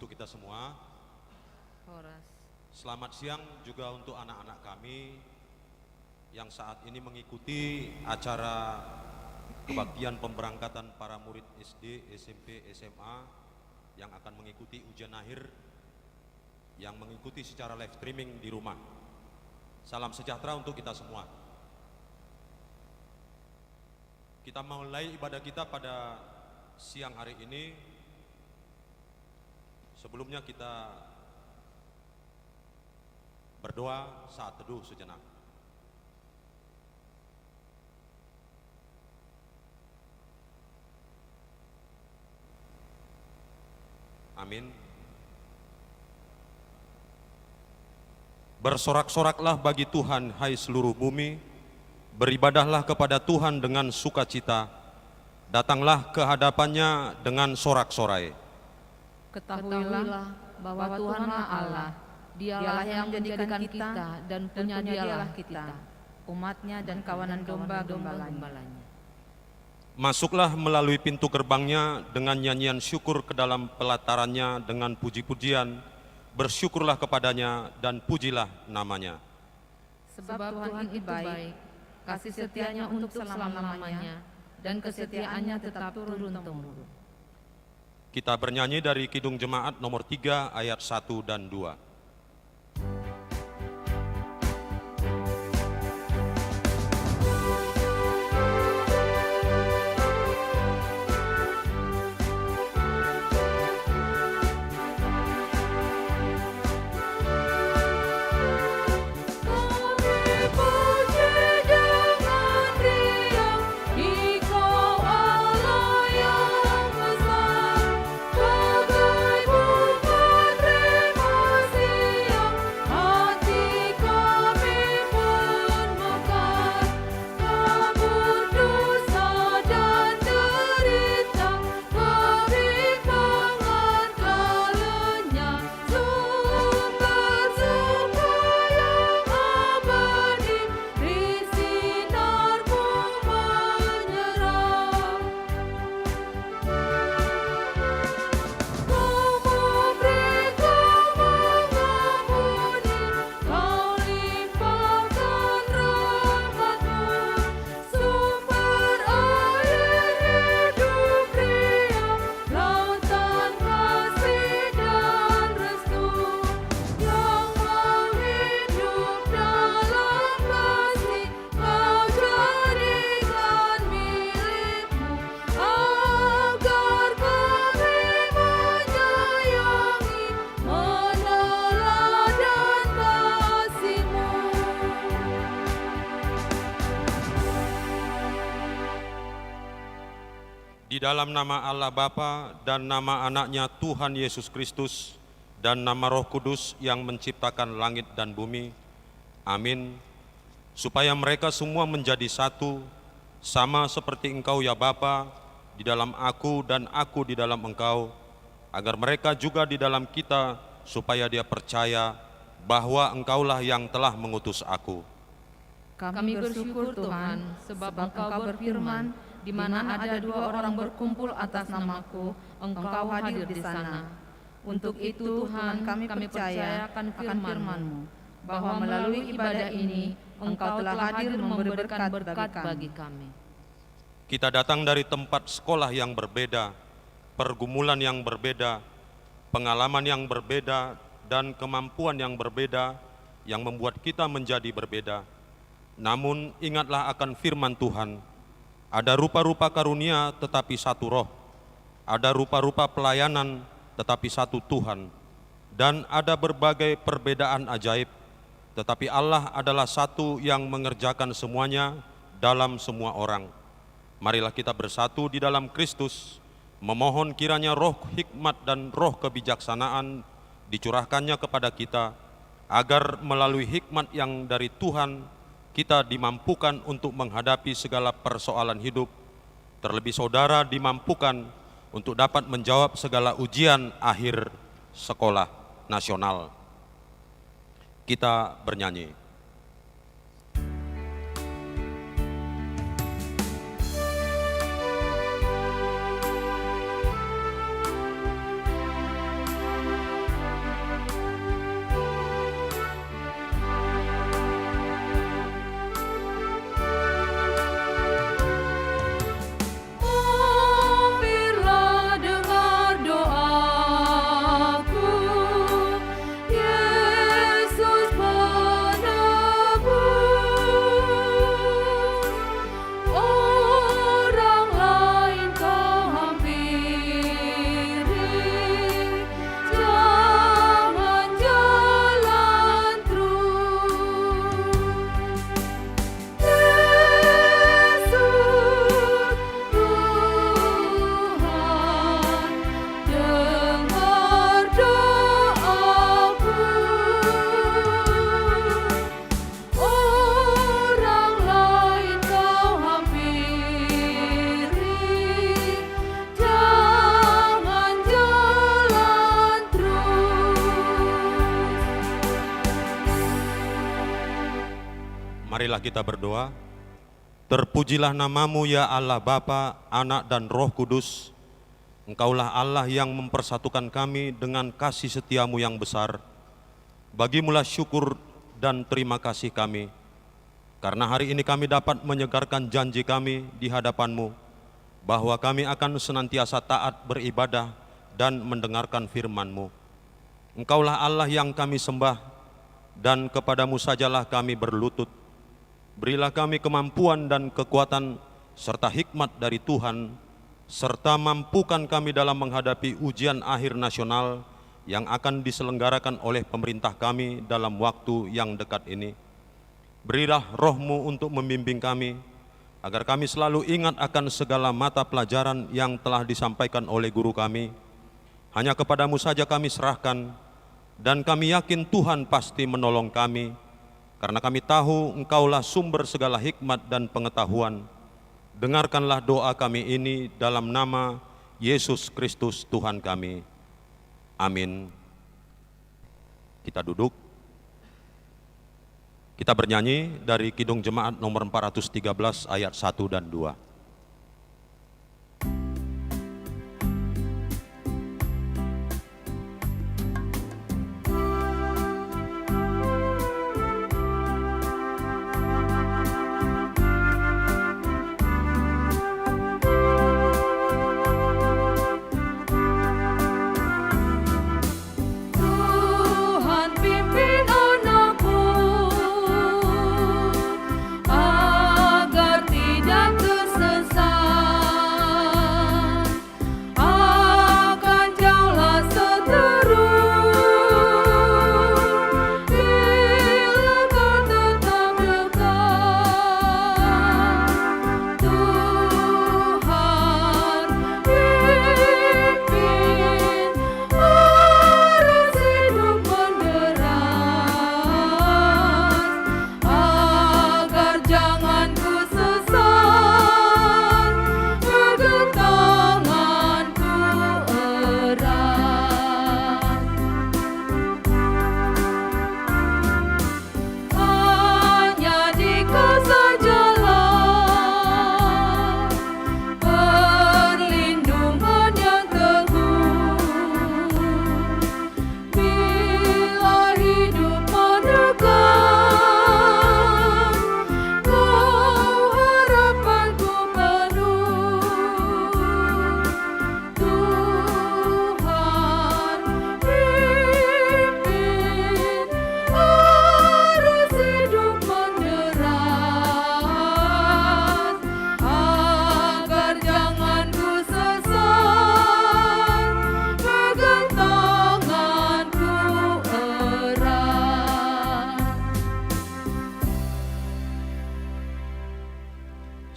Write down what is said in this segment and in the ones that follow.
untuk kita semua. Horas. Selamat siang juga untuk anak-anak kami yang saat ini mengikuti acara kebaktian pemberangkatan para murid SD, SMP, SMA yang akan mengikuti ujian akhir, yang mengikuti secara live streaming di rumah. Salam sejahtera untuk kita semua. Kita mulai ibadah kita pada siang hari ini. Sebelumnya kita berdoa saat teduh sejenak. Amin. Bersorak-soraklah bagi Tuhan, hai seluruh bumi. Beribadahlah kepada Tuhan dengan sukacita. Datanglah ke hadapannya dengan sorak-sorai. Ketahuilah bahwa Tuhanlah Allah, Dialah yang menjadikan kita dan punya Dialah kita, umatnya dan kawanan domba-dombalanya. Masuklah melalui pintu gerbangnya dengan nyanyian syukur ke dalam pelatarannya dengan puji-pujian. Bersyukurlah kepadanya dan pujilah namanya. Sebab Tuhan itu baik, kasih setianya untuk selama-lamanya, dan kesetiaannya tetap turun-temurun. Kita bernyanyi dari Kidung Jemaat nomor 3 ayat 1 dan 2. Di dalam nama Allah Bapa dan nama anaknya Tuhan Yesus Kristus dan nama Roh Kudus yang menciptakan langit dan bumi. Amin. Supaya mereka semua menjadi satu, sama seperti Engkau ya Bapa, di dalam aku dan aku di dalam Engkau, agar mereka juga di dalam kita, supaya dia percaya bahwa Engkaulah yang telah mengutus aku. Kami bersyukur Tuhan, sebab Engkau berfirman, di mana ada 2 orang berkumpul atas namaku, Engkau hadir di sana. Untuk itu Tuhan, kami percaya akan firman-Mu, bahwa melalui ibadah ini, Engkau telah hadir memberikan berkat bagi kami. Kita datang dari tempat sekolah yang berbeda, pergumulan yang berbeda, pengalaman yang berbeda, dan kemampuan yang berbeda, yang membuat kita menjadi berbeda. Namun ingatlah akan firman Tuhan, ada rupa-rupa karunia tetapi satu roh, ada rupa-rupa pelayanan tetapi satu Tuhan, dan ada berbagai perbedaan ajaib, tetapi Allah adalah satu yang mengerjakan semuanya dalam semua orang. Marilah kita bersatu di dalam Kristus, memohon kiranya roh hikmat dan roh kebijaksanaan dicurahkannya kepada kita, agar melalui hikmat yang dari Tuhan, kita dimampukan untuk menghadapi segala persoalan hidup, terlebih saudara dimampukan untuk dapat menjawab segala ujian akhir sekolah nasional. Kita bernyanyi. Marilah kita berdoa. Terpujilah namamu ya Allah Bapa, Anak dan Roh Kudus. Engkaulah Allah yang mempersatukan kami dengan kasih setiamu yang besar. Bagimulah syukur dan terima kasih kami, karena hari ini kami dapat menyegarkan janji kami di hadapanmu, bahwa kami akan senantiasa taat beribadah dan mendengarkan firman-Mu. Engkaulah Allah yang kami sembah, dan kepadamu sajalah kami berlutut. Berilah kami kemampuan dan kekuatan serta hikmat dari Tuhan, serta mampukan kami dalam menghadapi ujian akhir nasional yang akan diselenggarakan oleh pemerintah kami dalam waktu yang dekat ini. Berilah roh-Mu untuk membimbing kami, agar kami selalu ingat akan segala mata pelajaran yang telah disampaikan oleh guru kami. Hanya kepadamu saja kami serahkan, dan kami yakin Tuhan pasti menolong kami, karena kami tahu Engkaulah sumber segala hikmat dan pengetahuan. Dengarkanlah doa kami ini dalam nama Yesus Kristus Tuhan kami. Amin. Kita duduk. Kita bernyanyi dari Kidung Jemaat nomor 413 ayat 1 dan 2.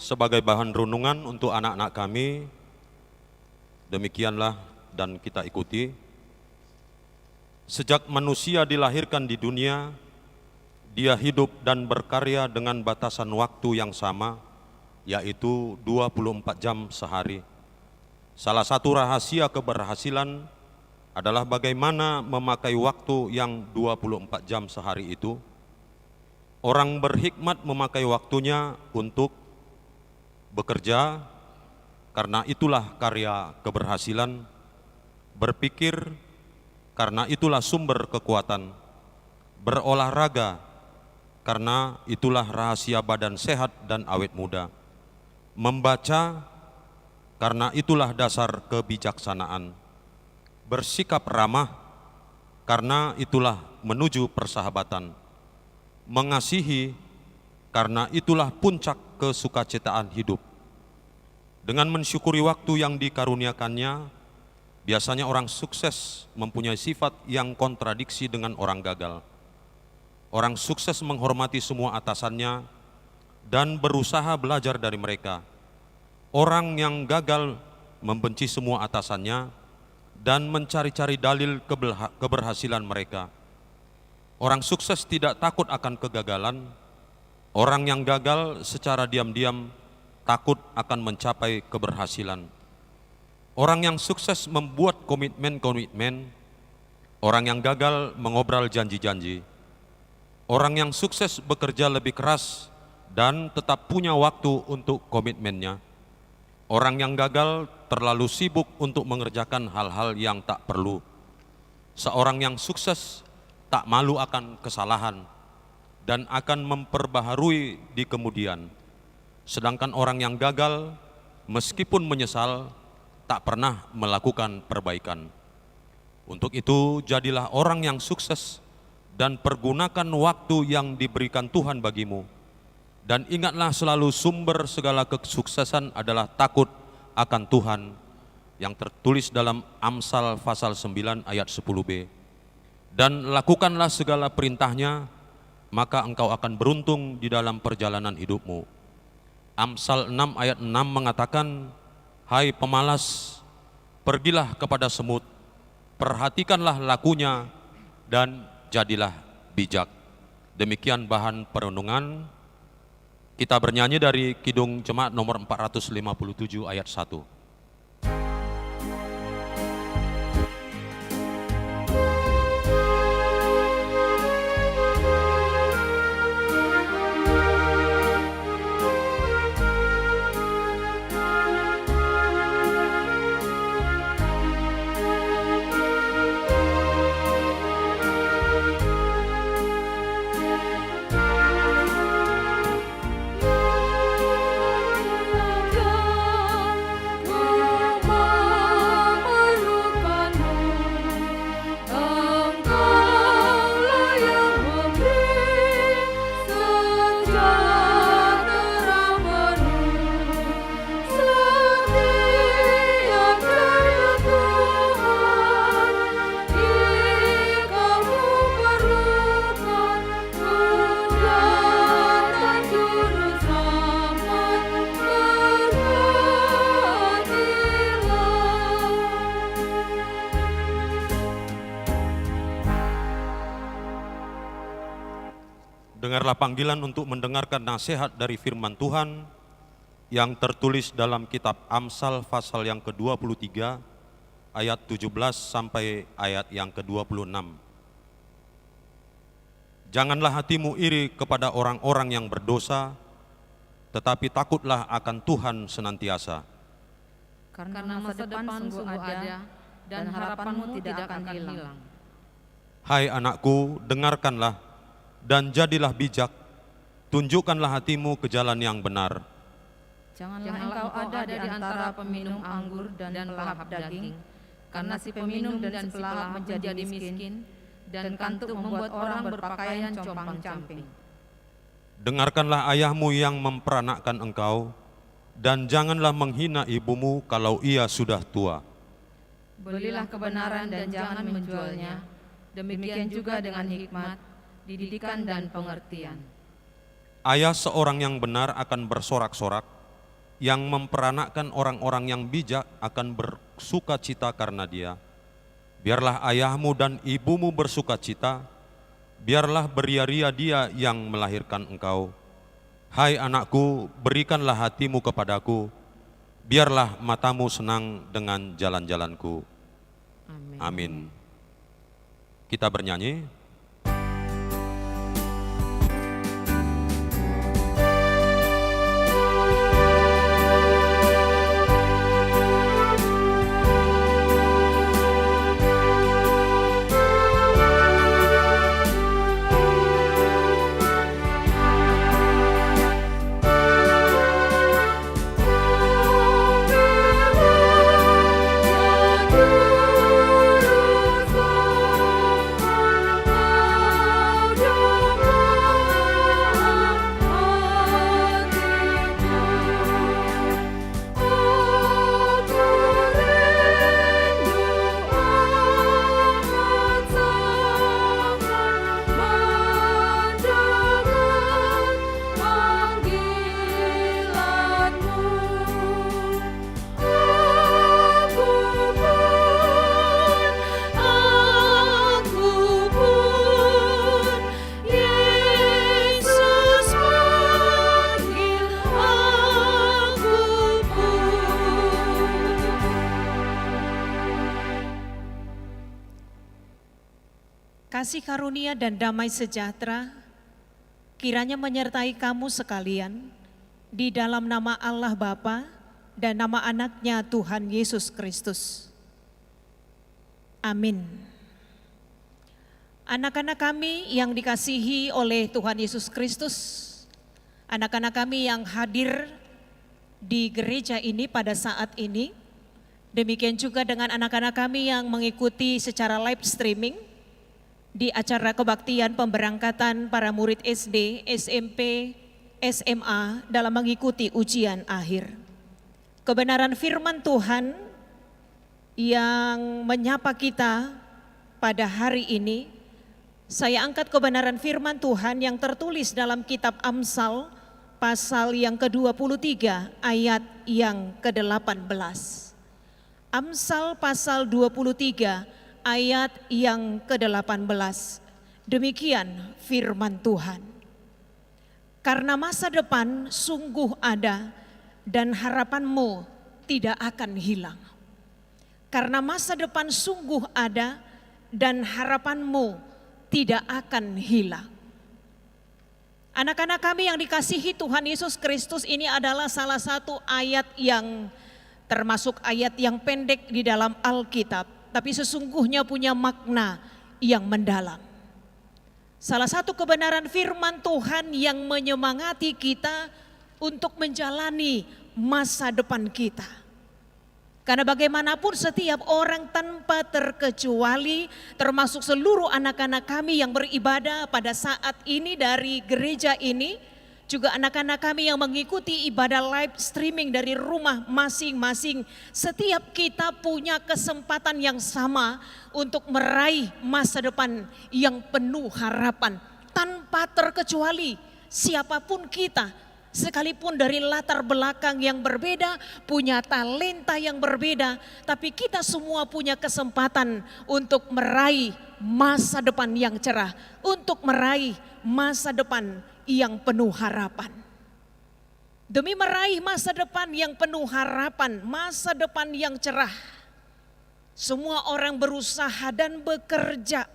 Sebagai bahan renungan untuk anak-anak kami, demikianlah dan kita ikuti. Sejak manusia dilahirkan di dunia, dia hidup dan berkarya dengan batasan waktu yang sama, yaitu 24 jam sehari. Salah satu rahasia keberhasilan adalah bagaimana memakai waktu yang 24 jam sehari itu. Orang berhikmat memakai waktunya untuk bekerja, karena itulah karya keberhasilan. Berpikir, karena itulah sumber kekuatan. Berolahraga, karena itulah rahasia badan sehat dan awet muda. Membaca, karena itulah dasar kebijaksanaan. Bersikap ramah, karena itulah menuju persahabatan. Mengasihi, karena itulah puncak kesukacitaan hidup. Dengan mensyukuri waktu yang dikaruniakannya, biasanya orang sukses mempunyai sifat yang kontradiksi dengan orang gagal. Orang sukses menghormati semua atasannya dan berusaha belajar dari mereka. Orang yang gagal membenci semua atasannya dan mencari-cari dalil keberhasilan mereka. Orang sukses tidak takut akan kegagalan. Orang yang gagal secara diam-diam takut akan mencapai keberhasilan. Orang yang sukses membuat komitmen-komitmen, orang yang gagal mengobrol janji-janji. Orang yang sukses bekerja lebih keras dan tetap punya waktu untuk komitmennya. Orang yang gagal terlalu sibuk untuk mengerjakan hal-hal yang tak perlu. Seorang yang sukses tak malu akan kesalahan dan akan memperbaharui di kemudian. Sedangkan orang yang gagal, meskipun menyesal, tak pernah melakukan perbaikan. Untuk itu, jadilah orang yang sukses dan pergunakan waktu yang diberikan Tuhan bagimu. Dan ingatlah selalu sumber segala kesuksesan adalah takut akan Tuhan yang tertulis dalam Amsal pasal 9 ayat 10b. Dan lakukanlah segala perintahnya, maka engkau akan beruntung di dalam perjalanan hidupmu. Amsal 6 ayat 6 mengatakan, hai pemalas, pergilah kepada semut, perhatikanlah lakunya, dan jadilah bijak. Demikian bahan perenungan. Kita bernyanyi dari Kidung Jemaat nomor 457 ayat 1. Dengarlah panggilan untuk mendengarkan nasihat dari firman Tuhan yang tertulis dalam kitab Amsal pasal yang ke-23 ayat 17 sampai ayat yang ke-26. Janganlah hatimu iri kepada orang-orang yang berdosa, tetapi takutlah akan Tuhan senantiasa. Karena masa depan sungguh ada dan harapanmu tidak akan hilang. Hai anakku, dengarkanlah dan jadilah bijak, tunjukkanlah hatimu ke jalan yang benar. Janganlah engkau ada di antara peminum anggur dan pelahap daging, karena si peminum dan si pelahap menjadi miskin, dan kantuk membuat orang berpakaian compang-camping. Dengarkanlah ayahmu yang memperanakkan engkau, dan janganlah menghina ibumu kalau ia sudah tua. Belilah kebenaran dan jangan menjualnya, demikian juga dengan hikmat, didikan dan pengertian. Ayah seorang yang benar akan bersorak-sorak, yang memperanakkan orang-orang yang bijak akan bersuka cita karena dia. Biarlah ayahmu dan ibumu bersuka cita, biarlah beria-ria dia yang melahirkan engkau. Hai anakku, berikanlah hatimu kepadaku, biarlah matamu senang dengan jalan-jalanku. Amin. Amin. Kita bernyanyi. Kasih karunia dan damai sejahtera kiranya menyertai kamu sekalian di dalam nama Allah Bapa dan nama anaknya Tuhan Yesus Kristus. Amin. Anak-anak kami yang dikasihi oleh Tuhan Yesus Kristus, anak-anak kami yang hadir di gereja ini pada saat ini, demikian juga dengan anak-anak kami yang mengikuti secara live streaming di acara kebaktian pemberangkatan para murid SD, SMP, SMA dalam mengikuti ujian akhir. Kebenaran firman Tuhan yang menyapa kita pada hari ini, saya angkat kebenaran firman Tuhan yang tertulis dalam kitab Amsal pasal yang ke-23 ayat yang ke-18. Amsal pasal 23 ayat yang ke-18. Demikian firman Tuhan. Karena masa depan sungguh ada dan harapanmu tidak akan hilang. Karena masa depan sungguh ada dan harapanmu tidak akan hilang. Anak-anak kami yang dikasihi Tuhan Yesus Kristus, ini adalah salah satu ayat yang termasuk ayat yang pendek di dalam Alkitab, tapi sesungguhnya punya makna yang mendalam. Salah satu kebenaran firman Tuhan yang menyemangati kita untuk menjalani masa depan kita. Karena bagaimanapun setiap orang tanpa terkecuali, termasuk seluruh anak-anak kami yang beribadah pada saat ini dari gereja ini, juga anak-anak kami yang mengikuti ibadah live streaming dari rumah masing-masing, setiap kita punya kesempatan yang sama untuk meraih masa depan yang penuh harapan. Tanpa terkecuali siapapun kita, sekalipun dari latar belakang yang berbeda, punya talenta yang berbeda, tapi kita semua punya kesempatan untuk meraih masa depan yang cerah, untuk meraih masa depan yang penuh harapan. Demi meraih masa depan yang penuh harapan, masa depan yang cerah, semua orang berusaha dan bekerja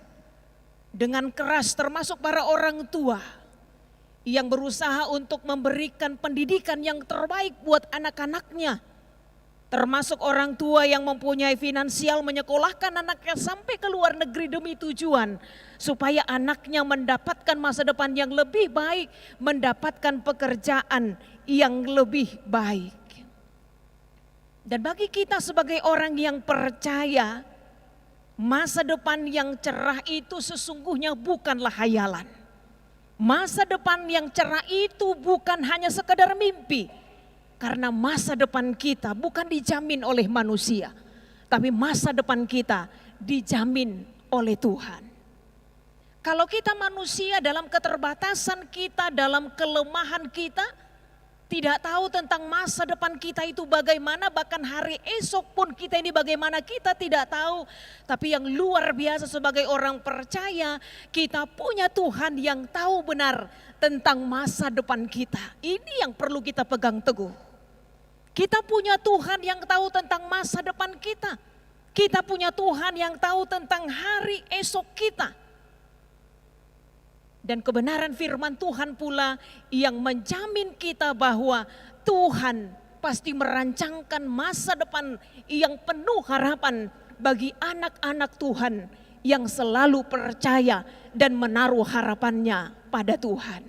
dengan keras, termasuk para orang tua yang berusaha untuk memberikan pendidikan yang terbaik buat anak-anaknya. Termasuk orang tua yang mempunyai finansial menyekolahkan anaknya sampai ke luar negeri demi tujuan supaya anaknya mendapatkan masa depan yang lebih baik, mendapatkan pekerjaan yang lebih baik. Dan bagi kita sebagai orang yang percaya, masa depan yang cerah itu sesungguhnya bukanlah hayalan. Masa depan yang cerah itu bukan hanya sekedar mimpi. Karena masa depan kita bukan dijamin oleh manusia, tapi masa depan kita dijamin oleh Tuhan. Kalau kita manusia dalam keterbatasan kita, dalam kelemahan kita, tidak tahu tentang masa depan kita itu bagaimana, bahkan hari esok pun kita ini bagaimana kita tidak tahu. Tapi yang luar biasa sebagai orang percaya, kita punya Tuhan yang tahu benar tentang masa depan kita. Ini yang perlu kita pegang teguh. Kita punya Tuhan yang tahu tentang masa depan kita. Kita punya Tuhan yang tahu tentang hari esok kita. Dan kebenaran firman Tuhan pula yang menjamin kita bahwa Tuhan pasti merancangkan masa depan yang penuh harapan bagi anak-anak Tuhan yang selalu percaya dan menaruh harapannya pada Tuhan.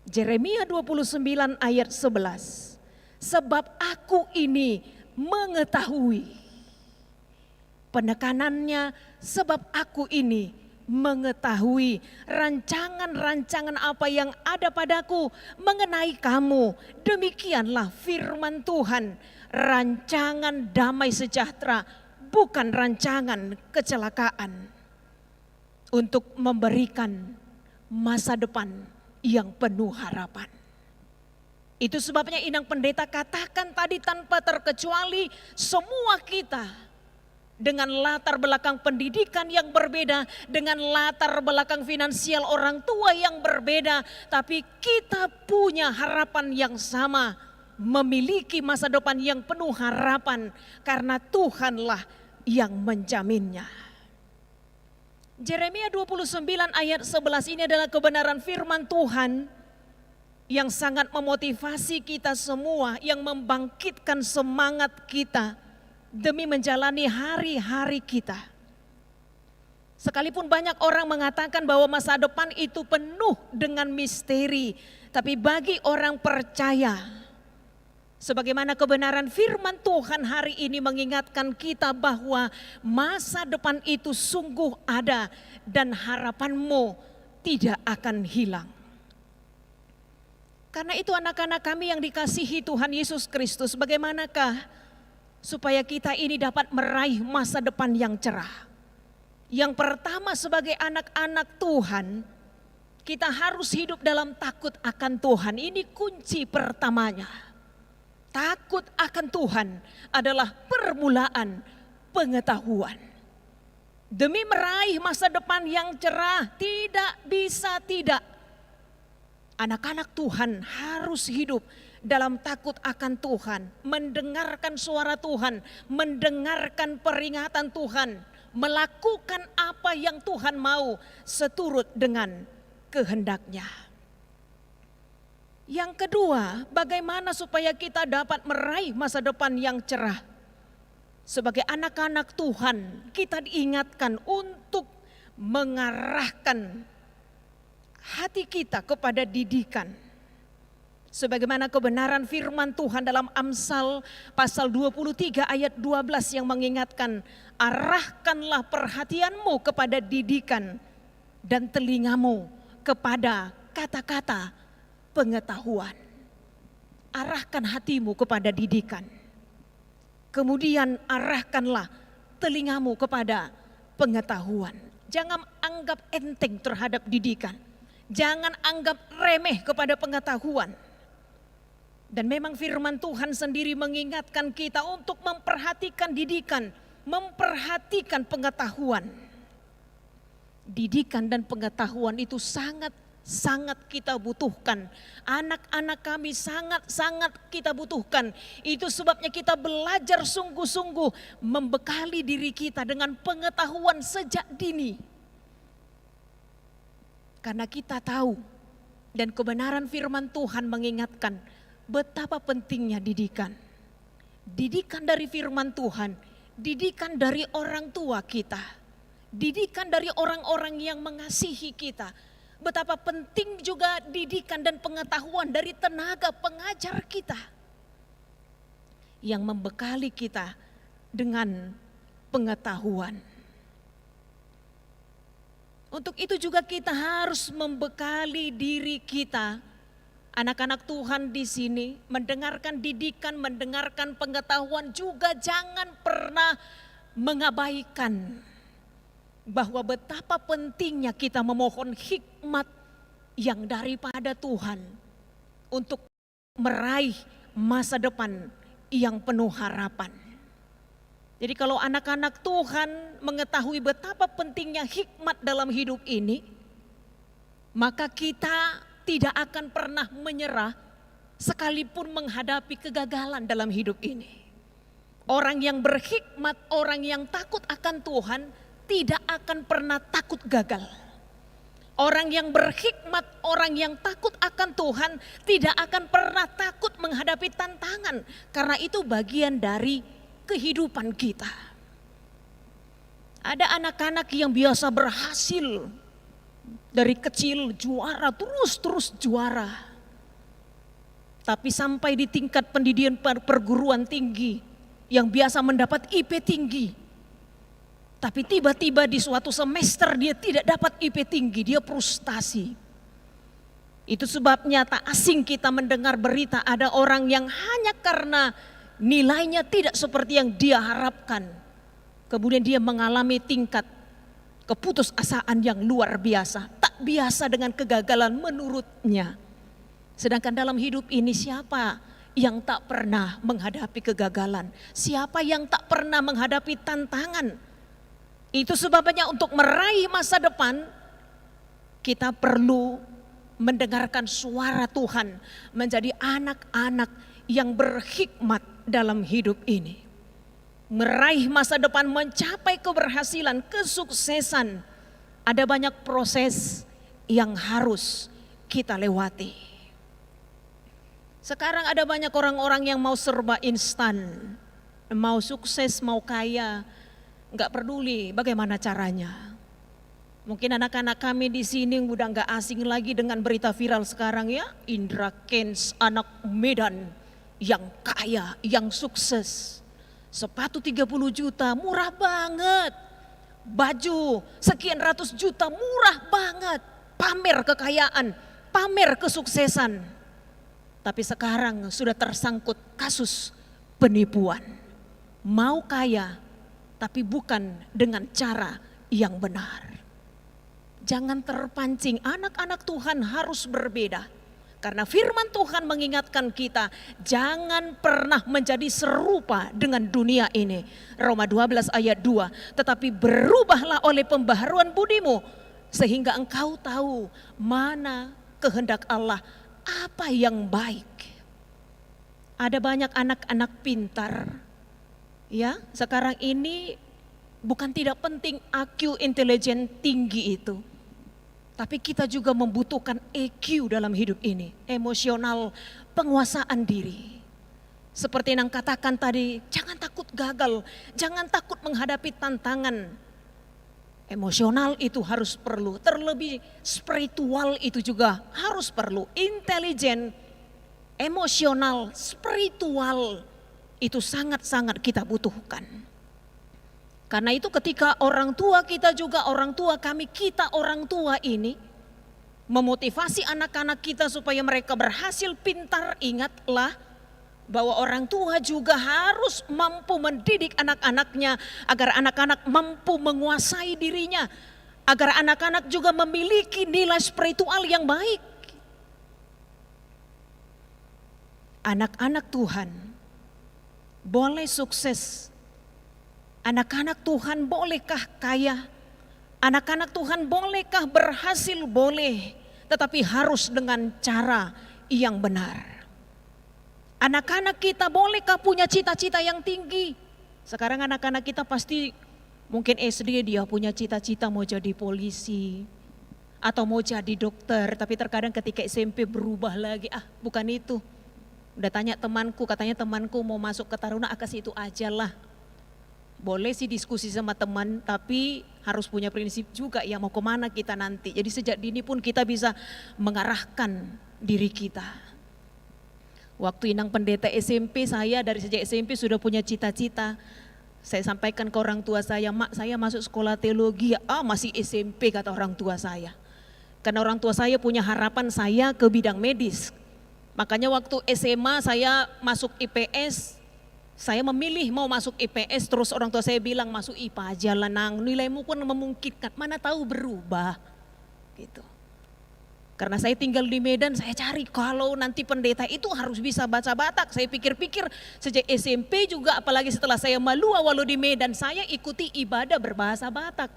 Yeremia 29 ayat 11. Sebab aku ini mengetahui. Penekanannya, sebab aku ini mengetahui rancangan-rancangan apa yang ada padaku mengenai kamu. Demikianlah firman Tuhan, rancangan damai sejahtera, bukan rancangan kecelakaan, untuk memberikan masa depan yang penuh harapan. Itu sebabnya Inang Pendeta katakan tadi tanpa terkecuali semua kita dengan latar belakang pendidikan yang berbeda, dengan latar belakang finansial orang tua yang berbeda, tapi kita punya harapan yang sama, memiliki masa depan yang penuh harapan karena Tuhanlah yang menjaminnya. Yeremia 29 ayat 11 ini adalah kebenaran firman Tuhan yang sangat memotivasi kita semua, yang membangkitkan semangat kita demi menjalani hari-hari kita. Sekalipun banyak orang mengatakan bahwa masa depan itu penuh dengan misteri, tapi bagi orang percaya, sebagaimana kebenaran firman Tuhan hari ini mengingatkan kita bahwa masa depan itu sungguh ada dan harapanmu tidak akan hilang. Karena itu anak-anak kami yang dikasihi Tuhan Yesus Kristus, bagaimanakah supaya kita ini dapat meraih masa depan yang cerah? Yang pertama, sebagai anak-anak Tuhan, kita harus hidup dalam takut akan Tuhan. Ini kunci pertamanya. Takut akan Tuhan adalah permulaan pengetahuan. Demi meraih masa depan yang cerah, tidak bisa tidak. Anak-anak Tuhan harus hidup dalam takut akan Tuhan, mendengarkan suara Tuhan, mendengarkan peringatan Tuhan, melakukan apa yang Tuhan mau seturut dengan kehendaknya. Yang kedua, bagaimana supaya kita dapat meraih masa depan yang cerah? Sebagai anak-anak Tuhan, kita diingatkan untuk mengarahkan hati kita kepada didikan. Sebagaimana kebenaran firman Tuhan dalam Amsal pasal 23 ayat 12 yang mengingatkan, arahkanlah perhatianmu kepada didikan dan telingamu kepada kata-kata pengetahuan. Arahkan hatimu kepada didikan. Kemudian arahkanlah telingamu kepada pengetahuan. Jangan anggap enteng terhadap didikan. Jangan anggap remeh kepada pengetahuan. Dan memang firman Tuhan sendiri mengingatkan kita untuk memperhatikan didikan, memperhatikan pengetahuan. Didikan dan pengetahuan itu sangat kita butuhkan. Anak-anak kami sangat kita butuhkan. Itu sebabnya kita belajar sungguh-sungguh membekali diri kita dengan pengetahuan sejak dini. Karena kita tahu dan kebenaran firman Tuhan mengingatkan betapa pentingnya didikan. Didikan dari firman Tuhan, didikan dari orang tua kita, didikan dari orang-orang yang mengasihi kita. Betapa penting juga didikan dan pengetahuan dari tenaga pengajar kita yang membekali kita dengan pengetahuan. Untuk itu juga kita harus membekali diri kita, anak-anak Tuhan di sini, mendengarkan didikan, mendengarkan pengetahuan, juga jangan pernah mengabaikan bahwa betapa pentingnya kita memohon hikmat yang daripada Tuhan untuk meraih masa depan yang penuh harapan. Jadi kalau anak-anak Tuhan mengetahui betapa pentingnya hikmat dalam hidup ini, maka kita tidak akan pernah menyerah sekalipun menghadapi kegagalan dalam hidup ini. Orang yang berhikmat, orang yang takut akan Tuhan tidak akan pernah takut gagal. Orang yang berhikmat, orang yang takut akan Tuhan tidak akan pernah takut menghadapi tantangan. Karena itu bagian dari kehidupan kita. Ada anak-anak yang biasa berhasil dari kecil juara, terus juara. Tapi sampai di tingkat pendidikan perguruan tinggi yang biasa mendapat IP tinggi. Tapi tiba-tiba di suatu semester dia tidak dapat IP tinggi, dia frustasi. Itu sebabnya tak asing kita mendengar berita ada orang yang hanya karena nilainya tidak seperti yang dia harapkan, kemudian dia mengalami tingkat keputusasaan yang luar biasa, tak biasa dengan kegagalan menurutnya. Sedangkan dalam hidup ini siapa yang tak pernah menghadapi kegagalan? Siapa yang tak pernah menghadapi tantangan? Itu sebabnya untuk meraih masa depan kita perlu mendengarkan suara Tuhan, menjadi anak-anak yang berhikmat dalam hidup ini. Meraih masa depan, mencapai keberhasilan, kesuksesan Ada banyak proses yang harus kita lewati. Sekarang ada banyak orang-orang yang mau serba instan, mau sukses, mau kaya, nggak peduli bagaimana caranya. Mungkin anak-anak kami di sini udah nggak asing lagi dengan berita viral sekarang ya, Indra Kents, anak Medan yang kaya, yang sukses. Sepatu 30 juta, murah banget. Baju sekian ratus juta, murah banget. Pamer kekayaan, pamer kesuksesan. Tapi sekarang sudah tersangkut kasus penipuan. Mau kaya, tapi bukan dengan cara yang benar. Jangan terpancing, anak-anak Tuhan harus berbeda. Karena firman Tuhan mengingatkan kita, jangan pernah menjadi serupa dengan dunia ini. Roma 12 ayat 2, tetapi berubahlah oleh pembaharuan budimu, sehingga engkau tahu mana kehendak Allah, apa yang baik. Ada banyak anak-anak pintar, ya sekarang ini bukan tidak penting IQ intelijen tinggi itu. Tapi kita juga membutuhkan EQ dalam hidup ini, emosional, penguasaan diri. Seperti yang katakan tadi, jangan takut gagal, jangan takut menghadapi tantangan. Emosional itu harus perlu, terlebih spiritual itu juga harus perlu. Intelijen, emosional, spiritual itu sangat-sangat kita butuhkan. Karena itu ketika orang tua kita juga orang tua kami, kita orang tua ini memotivasi anak-anak kita supaya mereka berhasil pintar, ingatlah bahwa orang tua juga harus mampu mendidik anak-anaknya agar anak-anak mampu menguasai dirinya, agar anak-anak juga memiliki nilai spiritual yang baik. Anak-anak Tuhan boleh sukses. Anak-anak Tuhan bolehkah kaya? Anak-anak Tuhan bolehkah berhasil? Boleh, tetapi harus dengan cara yang benar. Anak-anak kita bolehkah punya cita-cita yang tinggi? Sekarang anak-anak kita pasti mungkin SD dia punya cita-cita mau jadi polisi atau mau jadi dokter, tapi terkadang ketika SMP berubah lagi, bukan itu. Udah tanya temanku, katanya temanku mau masuk ke Taruna Akas itu aja lah. Boleh sih diskusi sama teman, tapi harus punya prinsip juga ya mau kemana kita nanti. Jadi sejak dini pun kita bisa mengarahkan diri kita. Waktu Inang pendeta SMP, saya dari sejak SMP sudah punya cita-cita. Saya sampaikan ke orang tua saya, Mak saya masuk sekolah teologi, masih SMP kata orang tua saya. Karena orang tua saya punya harapan saya ke bidang medis. Makanya waktu SMA saya masuk IPS, saya memilih mau masuk IPS, terus orang tua saya bilang masuk IPA aja lah Nang, nilaimu pun memungkinkan, mana tahu berubah gitu. Karena saya tinggal di Medan, saya cari kalau nanti pendeta itu harus bisa baca Batak. Saya pikir-pikir sejak SMP juga, apalagi setelah saya malua walau di Medan, saya ikuti ibadah berbahasa Batak.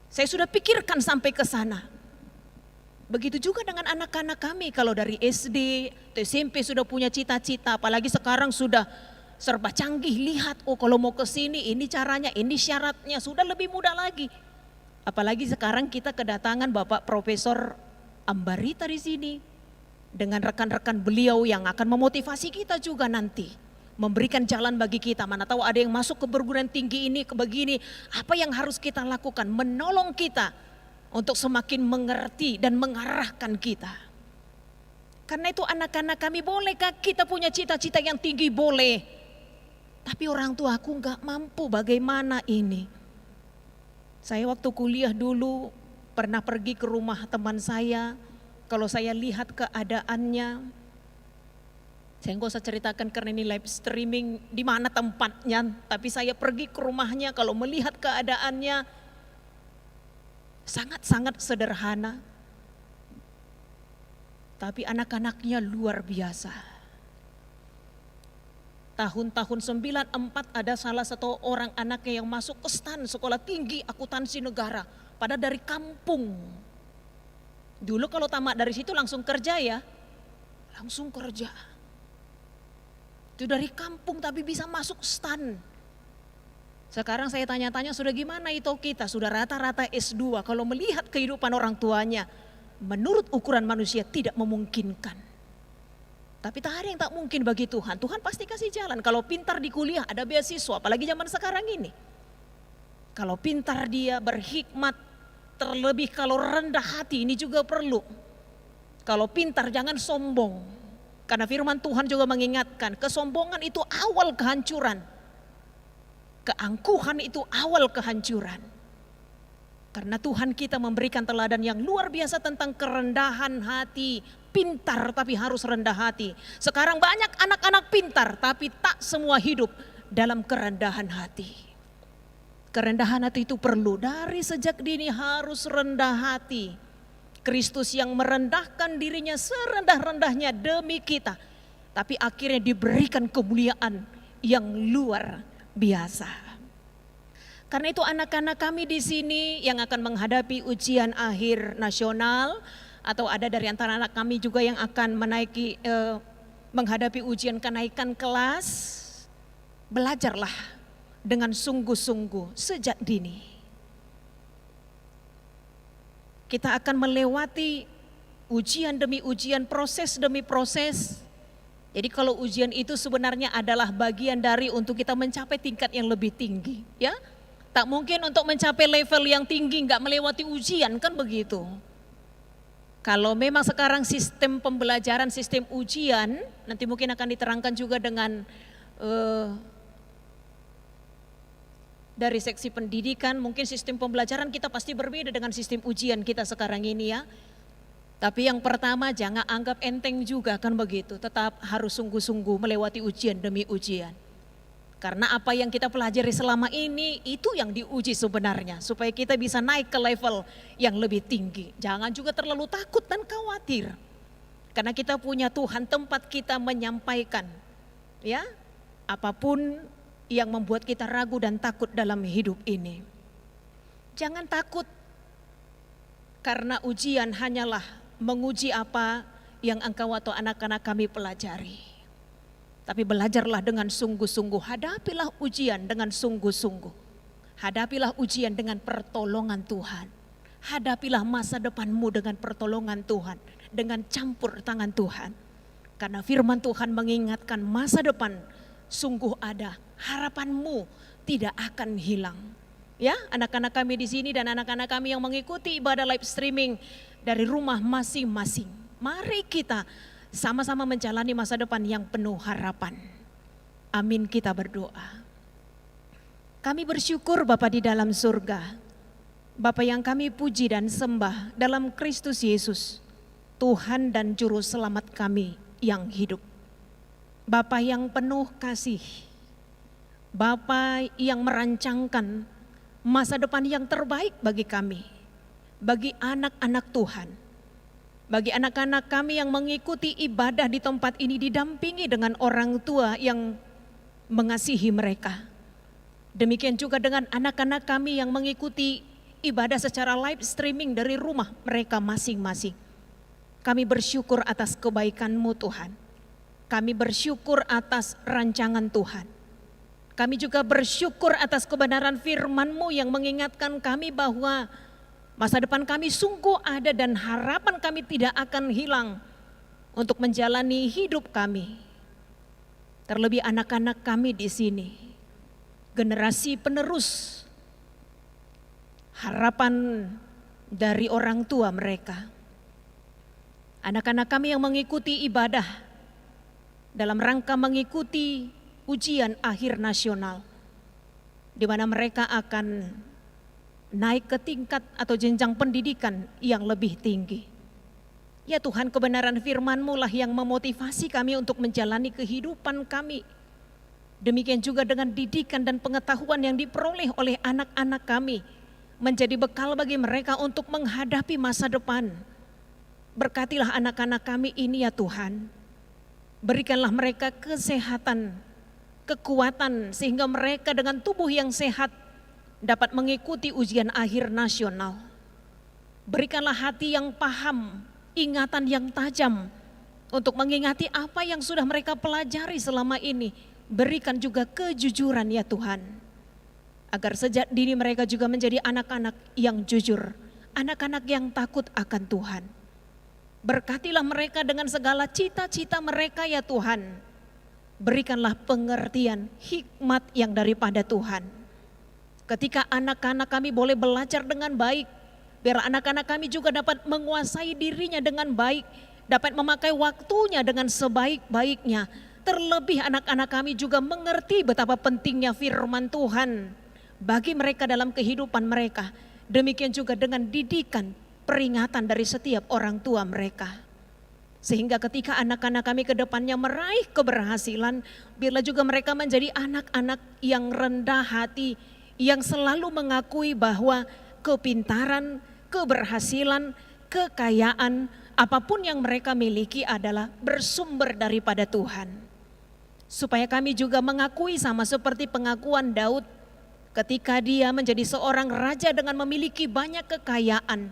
Saya sudah pikirkan sampai ke sana. Begitu juga dengan anak-anak kami, kalau dari SD, SMP sudah punya cita-cita, apalagi sekarang sudah serba canggih, lihat kalau mau ke sini ini caranya, ini syaratnya, sudah lebih mudah lagi. Apalagi sekarang kita kedatangan Bapak Profesor Ambarita di sini dengan rekan-rekan beliau yang akan memotivasi kita juga nanti, memberikan jalan bagi kita. Mana tahu ada yang masuk ke perguruan tinggi ini, ke begini, apa yang harus kita lakukan, menolong kita untuk semakin mengerti dan mengarahkan kita. Karena itu anak-anak kami, bolehkah kita punya cita-cita yang tinggi? Boleh. Tapi orang tua aku gak mampu, bagaimana ini? Saya waktu kuliah dulu pernah pergi ke rumah teman saya. Kalau saya lihat keadaannya, saya nggak usah ceritakan karena ini live streaming di mana tempatnya. Tapi saya pergi ke rumahnya, kalau melihat keadaannya sangat-sangat sederhana. Tapi anak-anaknya luar biasa. Tahun-tahun 94 ada salah satu orang anaknya yang masuk ke STAN, Sekolah Tinggi Akuntansi Negara. Pada dari kampung. Dulu kalau tamat dari situ langsung kerja ya. Langsung kerja. Itu dari kampung tapi bisa masuk STAN. Sekarang saya tanya-tanya, sudah gimana itu kita? Sudah rata-rata S2, kalau melihat kehidupan orang tuanya, menurut ukuran manusia tidak memungkinkan. Tapi tak ada yang tak mungkin bagi Tuhan. Tuhan pasti kasih jalan. Kalau pintar di kuliah ada beasiswa, apalagi zaman sekarang ini. Kalau pintar dia berhikmat, terlebih kalau rendah hati ini juga perlu. Kalau pintar jangan sombong. Karena firman Tuhan juga mengingatkan, kesombongan itu awal kehancuran. Keangkuhan itu awal kehancuran. Karena Tuhan kita memberikan teladan yang luar biasa tentang kerendahan hati. Pintar tapi harus rendah hati. Sekarang banyak anak-anak pintar tapi tak semua hidup dalam kerendahan hati. Kerendahan hati itu perlu, dari sejak dini harus rendah hati. Kristus yang merendahkan dirinya serendah-rendahnya demi kita. Tapi akhirnya diberikan kemuliaan yang luar biasa. Karena itu anak-anak kami di sini yang akan menghadapi ujian akhir nasional, atau ada dari antara anak kami juga yang akan menghadapi ujian kenaikan kelas, belajarlah dengan sungguh-sungguh sejak dini. Kita akan melewati ujian demi ujian, proses demi proses. Jadi kalau ujian itu sebenarnya adalah bagian dari untuk kita mencapai tingkat yang lebih tinggi, ya. Tak mungkin untuk mencapai level yang tinggi nggak melewati ujian, kan begitu. Kalau memang sekarang sistem pembelajaran, sistem ujian, nanti mungkin akan diterangkan juga dengan dari seksi pendidikan, mungkin sistem pembelajaran kita pasti berbeda dengan sistem ujian kita sekarang ini, ya. Tapi yang pertama jangan anggap enteng juga, kan begitu. Tetap harus sungguh-sungguh melewati ujian demi ujian. Karena apa yang kita pelajari selama ini itu yang diuji sebenarnya. Supaya kita bisa naik ke level yang lebih tinggi. Jangan juga terlalu takut dan khawatir. Karena kita punya Tuhan tempat kita menyampaikan, ya, apapun yang membuat kita ragu dan takut dalam hidup ini. Jangan takut. Karena ujian hanyalah menguji apa yang engkau atau anak-anak kami pelajari. Tapi belajarlah dengan sungguh-sungguh, hadapilah ujian dengan sungguh-sungguh. Hadapilah ujian dengan pertolongan Tuhan. Hadapilah masa depanmu dengan pertolongan Tuhan, dengan campur tangan Tuhan. Karena firman Tuhan mengingatkan masa depan sungguh ada, harapanmu tidak akan hilang. Ya, anak-anak kami di sini dan anak-anak kami yang mengikuti ibadah live streaming dari rumah masing-masing. Mari kita sama-sama menjalani masa depan yang penuh harapan. Amin, kita berdoa. Kami bersyukur Bapa di dalam surga. Bapa yang kami puji dan sembah dalam Kristus Yesus, Tuhan dan Juru Selamat kami yang hidup. Bapa yang penuh kasih. Bapa yang merancangkan masa depan yang terbaik bagi kami, bagi anak-anak Tuhan, bagi anak-anak kami yang mengikuti ibadah di tempat ini didampingi dengan orang tua yang mengasihi mereka. Demikian juga dengan anak-anak kami yang mengikuti ibadah secara live streaming dari rumah mereka masing-masing. Kami bersyukur atas kebaikan-Mu Tuhan. Kami bersyukur atas rancangan Tuhan. Kami juga bersyukur atas kebenaran firman-Mu yang mengingatkan kami bahwa masa depan kami sungguh ada dan harapan kami tidak akan hilang untuk menjalani hidup kami. Terlebih anak-anak kami di sini, generasi penerus harapan dari orang tua mereka. Anak-anak kami yang mengikuti ibadah dalam rangka mengikuti ujian akhir nasional, di mana mereka akan naik ke tingkat atau jenjang pendidikan yang lebih tinggi. Ya Tuhan, kebenaran firman-Mu lah yang memotivasi kami untuk menjalani kehidupan kami. Demikian juga dengan didikan dan pengetahuan yang diperoleh oleh anak-anak kami, menjadi bekal bagi mereka untuk menghadapi masa depan. Berkatilah anak-anak kami ini ya Tuhan. Berikanlah mereka kesehatan, kekuatan, sehingga mereka dengan tubuh yang sehat dapat mengikuti ujian akhir nasional. Berikanlah hati yang paham, ingatan yang tajam untuk mengingati apa yang sudah mereka pelajari selama ini. Berikan juga kejujuran ya Tuhan. agar sejak dini mereka juga menjadi anak-anak yang jujur, anak-anak yang takut akan Tuhan. Berkatilah mereka dengan segala cita-cita mereka ya Tuhan. Berikanlah pengertian, hikmat yang daripada Tuhan. Ketika anak-anak kami boleh belajar dengan baik, biar anak-anak kami juga dapat menguasai dirinya dengan baik, dapat memakai waktunya dengan sebaik-baiknya. Terlebih anak-anak kami juga mengerti betapa pentingnya firman Tuhan bagi mereka dalam kehidupan mereka. Demikian juga dengan didikan, peringatan dari setiap orang tua mereka. Sehingga ketika anak-anak kami ke depannya meraih keberhasilan, biarlah juga mereka menjadi anak-anak yang rendah hati, yang selalu mengakui bahwa kepintaran, keberhasilan, kekayaan, apapun yang mereka miliki adalah bersumber daripada Tuhan. Supaya kami juga mengakui sama seperti pengakuan Daud ketika dia menjadi seorang raja dengan memiliki banyak kekayaan.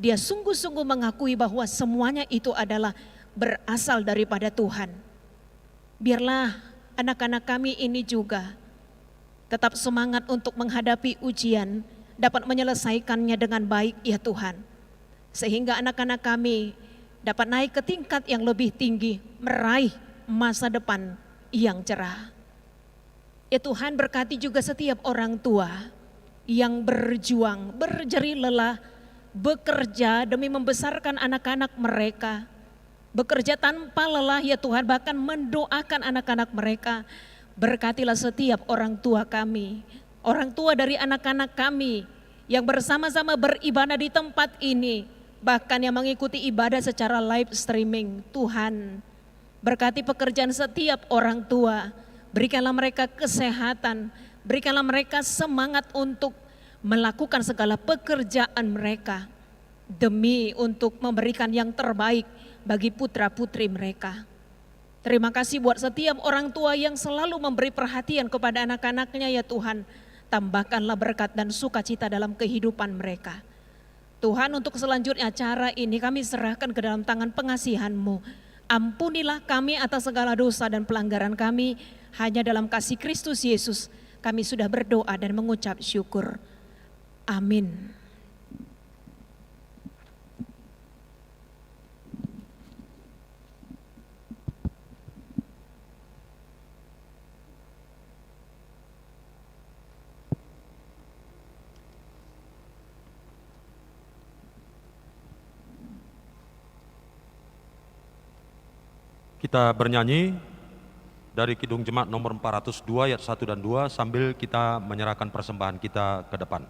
Dia sungguh-sungguh mengakui bahwa semuanya itu adalah berasal daripada Tuhan. Biarlah anak-anak kami ini juga tetap semangat untuk menghadapi ujian, dapat menyelesaikannya dengan baik ya Tuhan. Sehingga anak-anak kami dapat naik ke tingkat yang lebih tinggi, meraih masa depan yang cerah. Ya Tuhan, berkati juga setiap orang tua yang berjuang, berjerih lelah, bekerja demi membesarkan anak-anak mereka. Bekerja tanpa lelah ya Tuhan, bahkan mendoakan anak-anak mereka. Berkatilah setiap orang tua kami, orang tua dari anak-anak kami yang bersama-sama beribadah di tempat ini, bahkan yang mengikuti ibadah secara live streaming. Tuhan, berkati pekerjaan setiap orang tua, berikanlah mereka kesehatan, berikanlah mereka semangat untuk melakukan segala pekerjaan mereka demi untuk memberikan yang terbaik bagi putra-putri mereka. Terima kasih buat setiap orang tua yang selalu memberi perhatian kepada anak-anaknya ya Tuhan. Tambahkanlah berkat dan sukacita dalam kehidupan mereka. Tuhan, untuk selanjutnya acara ini kami serahkan ke dalam tangan pengasihan-Mu. Ampunilah kami atas segala dosa dan pelanggaran kami. Hanya dalam kasih Kristus Yesus kami sudah berdoa dan mengucap syukur. Amin. Kita bernyanyi dari Kidung Jemaat nomor 402 ayat 1 dan 2 sambil kita menyerahkan persembahan kita ke depan.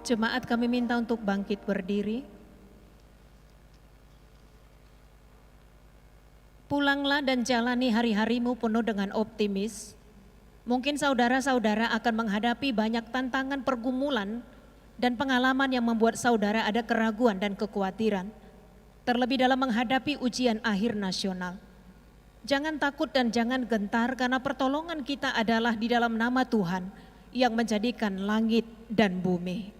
Jemaat, kami minta untuk bangkit berdiri. Pulanglah dan jalani hari-harimu penuh dengan optimis. Mungkin saudara-saudara akan menghadapi banyak tantangan, pergumulan, dan pengalaman yang membuat saudara ada keraguan dan kekhawatiran. terlebih dalam menghadapi ujian akhir nasional. Jangan takut dan jangan gentar, karena pertolongan kita adalah di dalam nama Tuhan yang menjadikan langit dan bumi.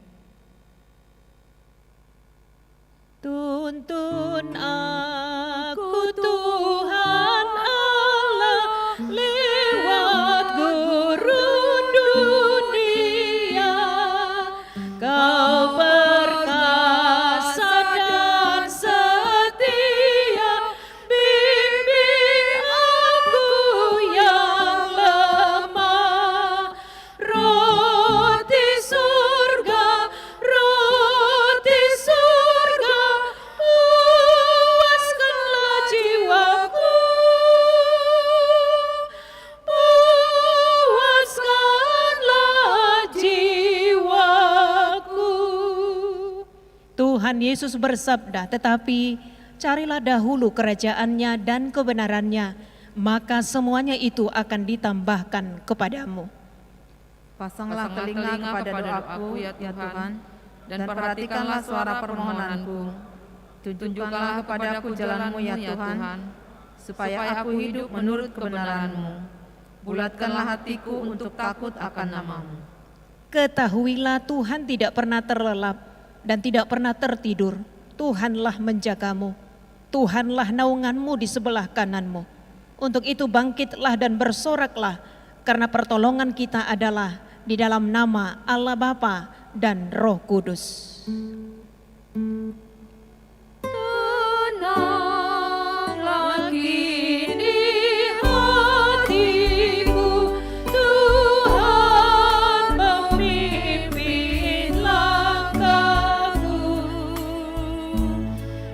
Tuntun aku Tuhan Allah lewat gurun dunia, Kau perkasa dan setia, bimbing aku yang lemah. Roti surga, puaskanlah jiwaku, puaskanlah jiwaku. Tuhan Yesus bersabda, tetapi carilah dahulu kerajaan-Nya dan kebenaran-Nya, maka semuanya itu akan ditambahkan kepadamu. Pasanglah telinga kepada doaku, ya Tuhan, dan perhatikanlah suara permohonanku. Tunjukkanlah kepadaku jalan-Mu, ya Tuhan, supaya aku hidup menurut kebenaran-Mu. Bulatkanlah hatiku untuk takut akan nama-Mu. Ketahuilah Tuhan tidak pernah terlelap dan tidak pernah tertidur. Tuhanlah menjagamu, Tuhanlah naunganmu di sebelah kananmu. Untuk itu bangkitlah dan bersoraklah, karena pertolongan kita adalah di dalam nama Allah Bapa dan Roh Kudus. Tenanglah kini hatiku, Tuhan memimpin langkahku.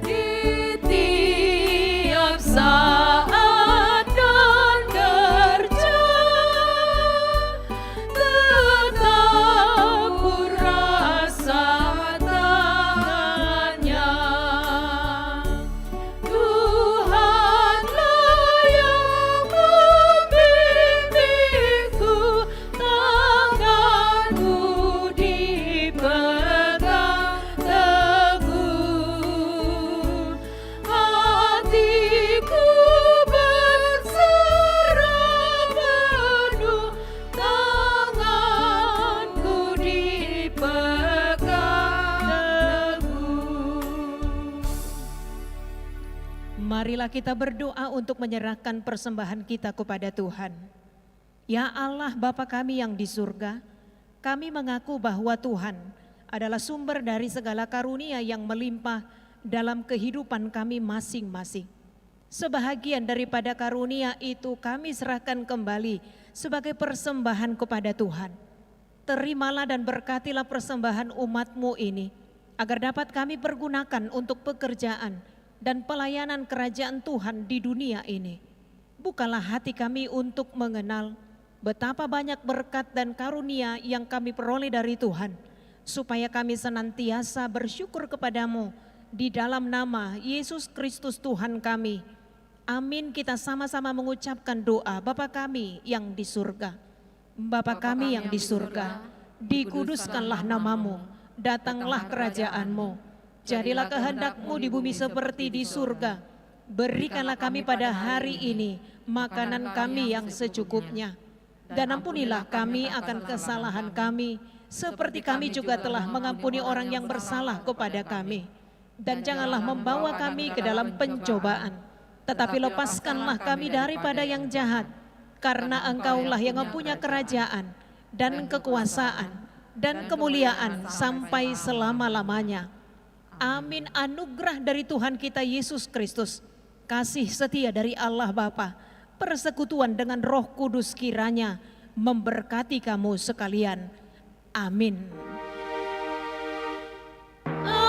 Di tiap saat dan kerja, tetap ku rasa tangannya. Tuhanlah yang membimbingku, tanganku dipegang teguh. Hatiku berserah penuh, tanganku dipegang teguh. Marilah kita berdoa untuk menyerahkan persembahan kita kepada Tuhan. Ya Allah Bapa kami yang di surga, kami mengaku bahwa Tuhan adalah sumber dari segala karunia yang melimpah dalam kehidupan kami masing-masing. Sebahagian daripada karunia itu kami serahkan kembali sebagai persembahan kepada Tuhan. Terimalah dan berkatilah persembahan umat-Mu ini, agar dapat kami pergunakan untuk pekerjaan dan pelayanan kerajaan Tuhan di dunia ini. Bukalah hati kami untuk mengenal betapa banyak berkat dan karunia yang kami peroleh dari Tuhan, supaya kami senantiasa bersyukur kepadamu di dalam nama Yesus Kristus Tuhan kami. Amin. Kita sama-sama mengucapkan doa. Bapa kami yang di surga, Bapa kami yang di surga, dikuduskanlah namamu, datanglah kerajaan-Mu. Jadilah kehendak-Mu di bumi seperti di surga. Berikanlah kami pada hari ini makanan kami yang secukupnya. Dan ampunilah kami akan kesalahan kami, seperti kami juga telah mengampuni orang yang bersalah kepada kami. Dan janganlah membawa kami ke dalam pencobaan, tetapi lepaskanlah kami daripada yang jahat. Karena Engkaulah yang mempunyai kerajaan dan kekuasaan dan kemuliaan sampai selama-lamanya. Amin. Anugerah dari Tuhan kita Yesus Kristus, kasih setia dari Allah Bapa, persekutuan dengan Roh Kudus kiranya memberkati kamu sekalian. Amin. Amin. Amin.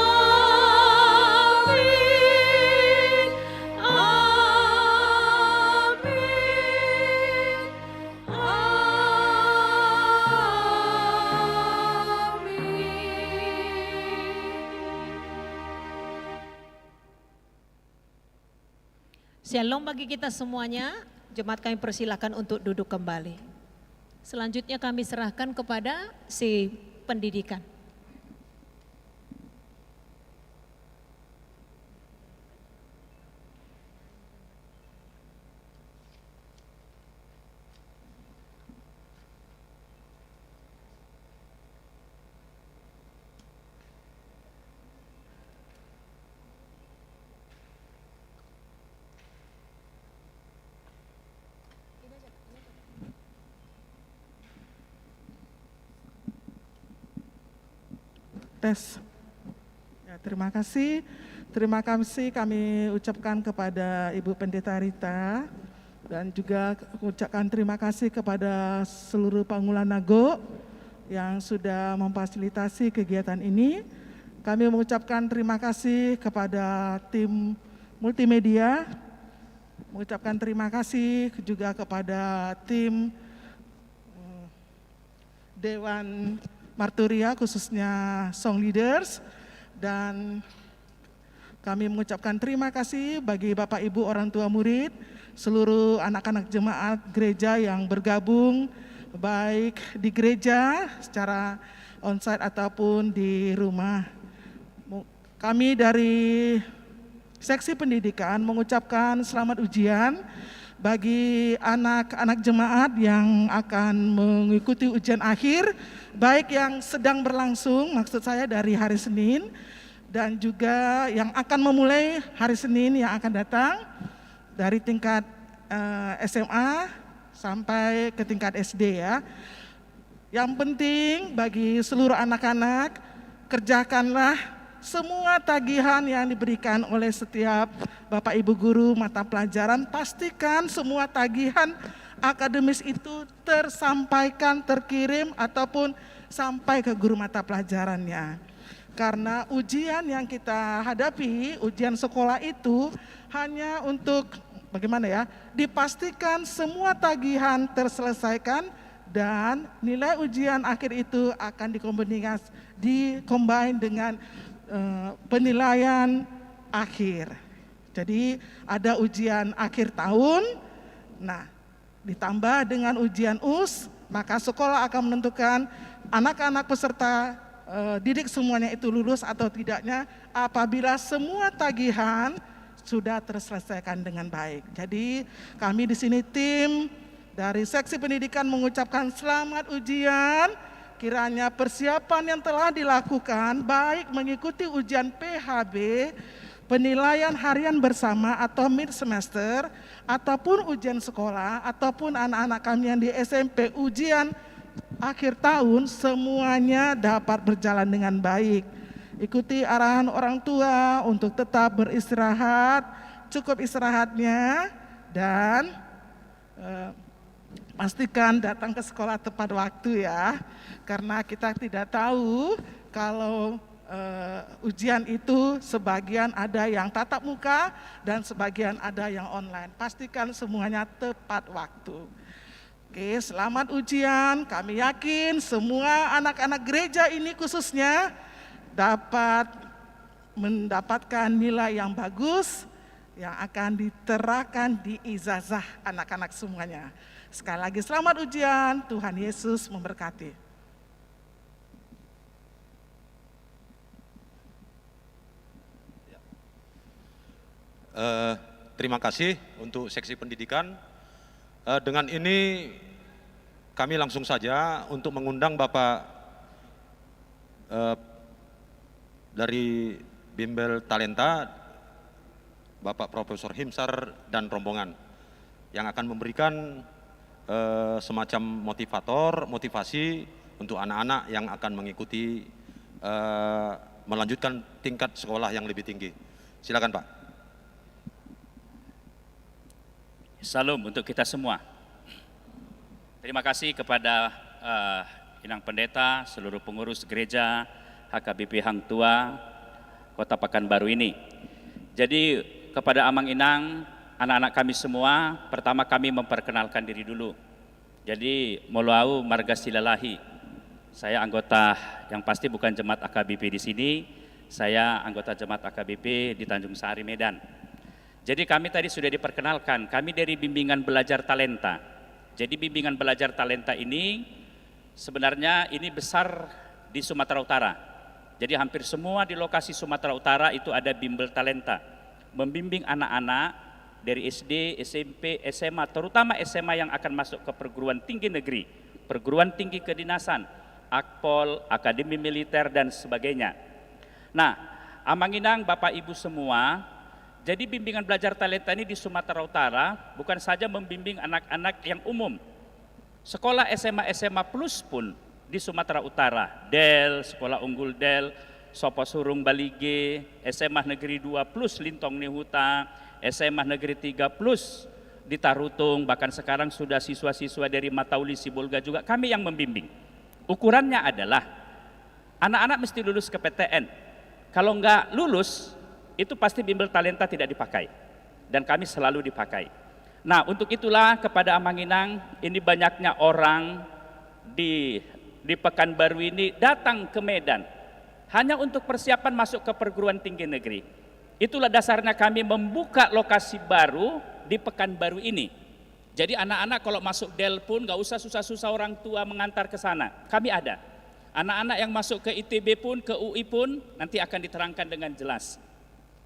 Shalom bagi kita semuanya. Jemaat kami persilakan untuk duduk kembali. Selanjutnya kami serahkan kepada si pendidikan. Tes. Ya, terima kasih. Terima kasih kami ucapkan kepada Ibu Pendeta Rita dan juga ucapkan terima kasih kepada seluruh Pangulan Nago yang sudah memfasilitasi kegiatan ini. Kami mengucapkan terima kasih kepada tim multimedia, mengucapkan terima kasih juga kepada tim Dewan Marturia khususnya Song Leaders, dan kami mengucapkan terima kasih bagi Bapak Ibu orang tua murid, seluruh anak-anak jemaat gereja yang bergabung baik di gereja secara onsite ataupun di rumah. Kami dari Seksi Pendidikan mengucapkan selamat ujian bagi anak-anak jemaat yang akan mengikuti ujian akhir, baik yang sedang berlangsung, maksud saya dari hari Senin, dan juga yang akan memulai hari Senin yang akan datang dari tingkat SMA sampai ke tingkat SD ya. Yang penting bagi seluruh anak-anak, kerjakanlah semua tagihan yang diberikan oleh setiap Bapak Ibu guru mata pelajaran, pastikan semua tagihan akademis itu tersampaikan, terkirim ataupun sampai ke guru mata pelajarannya. Karena ujian yang kita hadapi, ujian sekolah itu hanya untuk bagaimana ya, dipastikan semua tagihan terselesaikan dan nilai ujian akhir itu akan dikombin dengan penilaian akhir. Jadi ada ujian akhir tahun, nah ditambah dengan ujian US, maka sekolah akan menentukan anak-anak peserta didik semuanya itu lulus atau tidaknya apabila semua tagihan sudah terselesaikan dengan baik. Jadi kami di sini tim dari Seksi Pendidikan mengucapkan selamat ujian. Kiranya persiapan yang telah dilakukan baik mengikuti ujian PHB, penilaian harian bersama atau mid semester, ataupun ujian sekolah, ataupun anak-anak kami yang di SMP ujian akhir tahun, semuanya dapat berjalan dengan baik. Ikuti arahan orang tua untuk tetap beristirahat, cukup istirahatnya, dan pastikan datang ke sekolah tepat waktu ya. Karena kita tidak tahu kalau ujian itu sebagian ada yang tatap muka dan sebagian ada yang online. Pastikan semuanya tepat waktu. Oke, selamat ujian. Kami yakin semua anak-anak gereja ini khususnya dapat mendapatkan nilai yang bagus yang akan diterapkan di ijazah anak-anak semuanya. Sekali lagi selamat ujian, Tuhan Yesus memberkati. Terima kasih untuk Seksi Pendidikan. Dengan ini kami langsung saja untuk mengundang Bapak dari Bimbel Talenta, Bapak Profesor Himsar dan rombongan yang akan memberikan semacam motivasi untuk anak-anak yang akan mengikuti melanjutkan tingkat sekolah yang lebih tinggi. Silakan Pak. Salam untuk kita semua. Terima kasih kepada Inang Pendeta, seluruh pengurus gereja, HKBP Hang Tua, Kota Pekanbaru ini. Jadi kepada Amang Inang, anak-anak kami semua, pertama kami memperkenalkan diri dulu. Jadi Moluau Marga Silalahi. Saya anggota yang pasti bukan jemaat AKBP di sini, saya anggota jemaat AKBP di Tanjung Sari, Medan. Jadi kami tadi sudah diperkenalkan, kami dari bimbingan belajar talenta. Jadi bimbingan belajar talenta ini sebenarnya ini besar di Sumatera Utara. Jadi hampir semua di lokasi Sumatera Utara itu ada bimbel talenta. Membimbing anak-anak dari SD, SMP, SMA, terutama SMA yang akan masuk ke perguruan tinggi negeri, perguruan tinggi kedinasan, Akpol, Akademi Militer dan sebagainya. Nah, Amang Inang, Bapak Ibu semua, jadi bimbingan belajar talenta ini di Sumatera Utara bukan saja membimbing anak-anak yang umum. Sekolah SMA plus pun di Sumatera Utara, Del, Sekolah Unggul Del, Sopo Surung Balige, SMA Negeri 2 plus Lintong Nihuta, SMA Negeri 3 plus di Tarutung, bahkan sekarang sudah siswa-siswa dari Matauli Sibolga juga kami yang membimbing. Ukurannya adalah anak-anak mesti lulus ke PTN. Kalau enggak lulus, itu pasti bimbel talenta tidak dipakai. Dan kami selalu dipakai. Nah, untuk itulah kepada Amanginang, ini banyaknya orang di Pekanbaru ini datang ke Medan hanya untuk persiapan masuk ke perguruan tinggi negeri. Itulah dasarnya kami membuka lokasi baru di Pekanbaru ini. Jadi anak-anak kalau masuk Del pun gak usah susah-susah orang tua mengantar ke sana. Kami ada. Anak-anak yang masuk ke ITB pun, ke UI pun nanti akan diterangkan dengan jelas.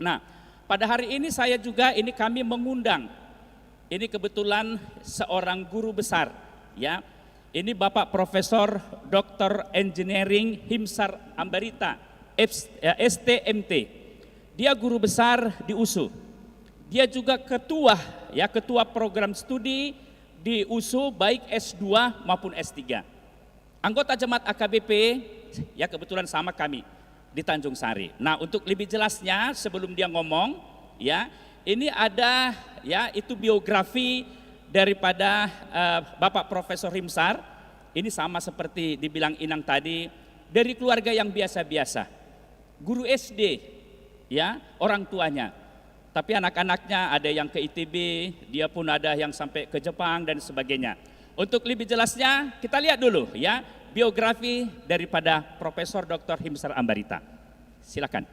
Nah, pada hari ini saya juga kami mengundang. Ini kebetulan seorang guru besar, ya. Ini Bapak Profesor Dr. Engineering Himsar Ambarita, STMT. Dia guru besar di USU. Dia juga ketua program studi di USU baik S2 maupun S3. Anggota Jemaat AKBP, ya kebetulan sama kami di Tanjung Sari. Nah, untuk lebih jelasnya sebelum dia ngomong, ya, ini ada itu biografi daripada Bapak Profesor Himsar. Ini sama seperti dibilang Inang tadi, dari keluarga yang biasa-biasa. Guru SD, ya, orang tuanya. Tapi anak-anaknya ada yang ke ITB, dia pun ada yang sampai ke Jepang dan sebagainya. Untuk lebih jelasnya kita lihat dulu ya biografi daripada Profesor Dr. Himsar Ambarita. Silakan.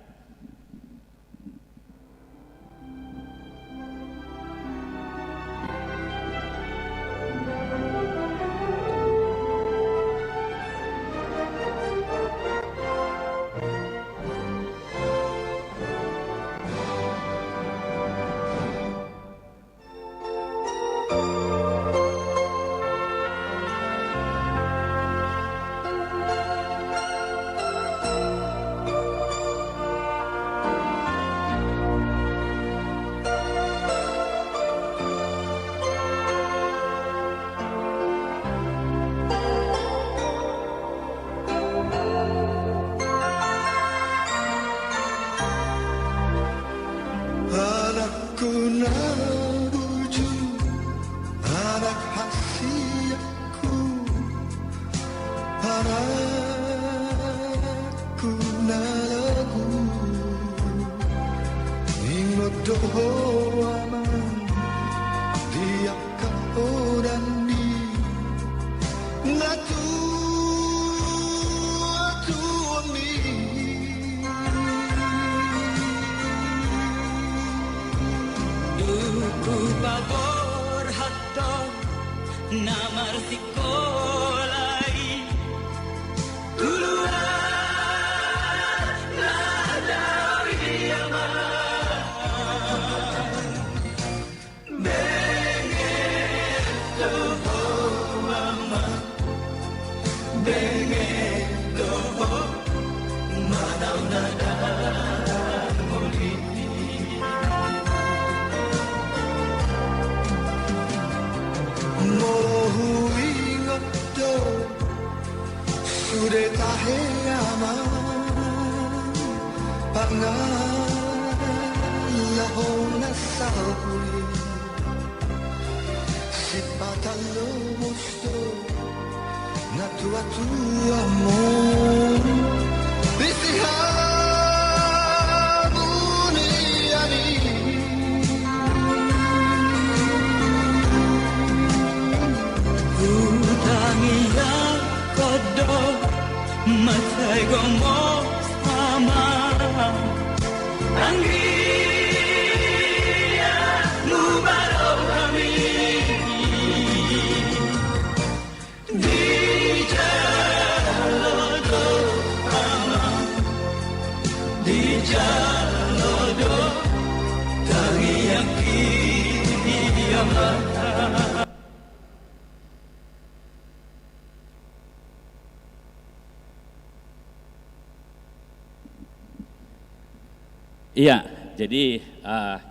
Iya, jadi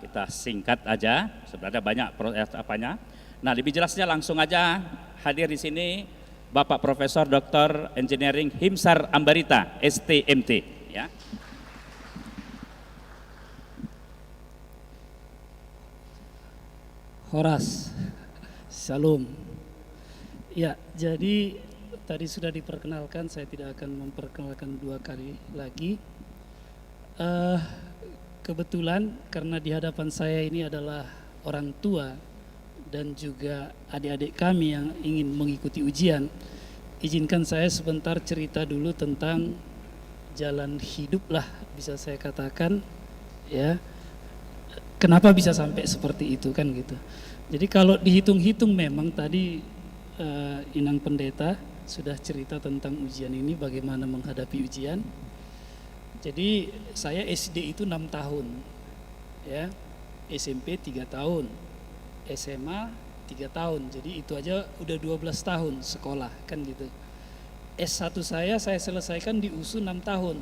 kita singkat aja. Sebenarnya banyak apanya. Nah, lebih jelasnya langsung aja hadir di sini Bapak Profesor Dr. Engineering Himsar Ambarita, STMT. ya. Horas, Shalom. Ya, jadi tadi sudah diperkenalkan, saya tidak akan memperkenalkan dua kali lagi. Kebetulan karena di hadapan saya ini adalah orang tua dan juga adik-adik kami yang ingin mengikuti ujian, izinkan saya sebentar cerita dulu tentang jalan hidup lah, bisa saya katakan, ya. Kenapa bisa sampai seperti itu kan gitu. Jadi kalau dihitung-hitung memang tadi Inang Pendeta sudah cerita tentang ujian ini, bagaimana menghadapi ujian. Jadi saya SD itu 6 tahun, ya, SMP 3 tahun, SMA 3 tahun, jadi itu aja udah 12 tahun sekolah kan gitu. S1 saya selesaikan di USU 6 tahun,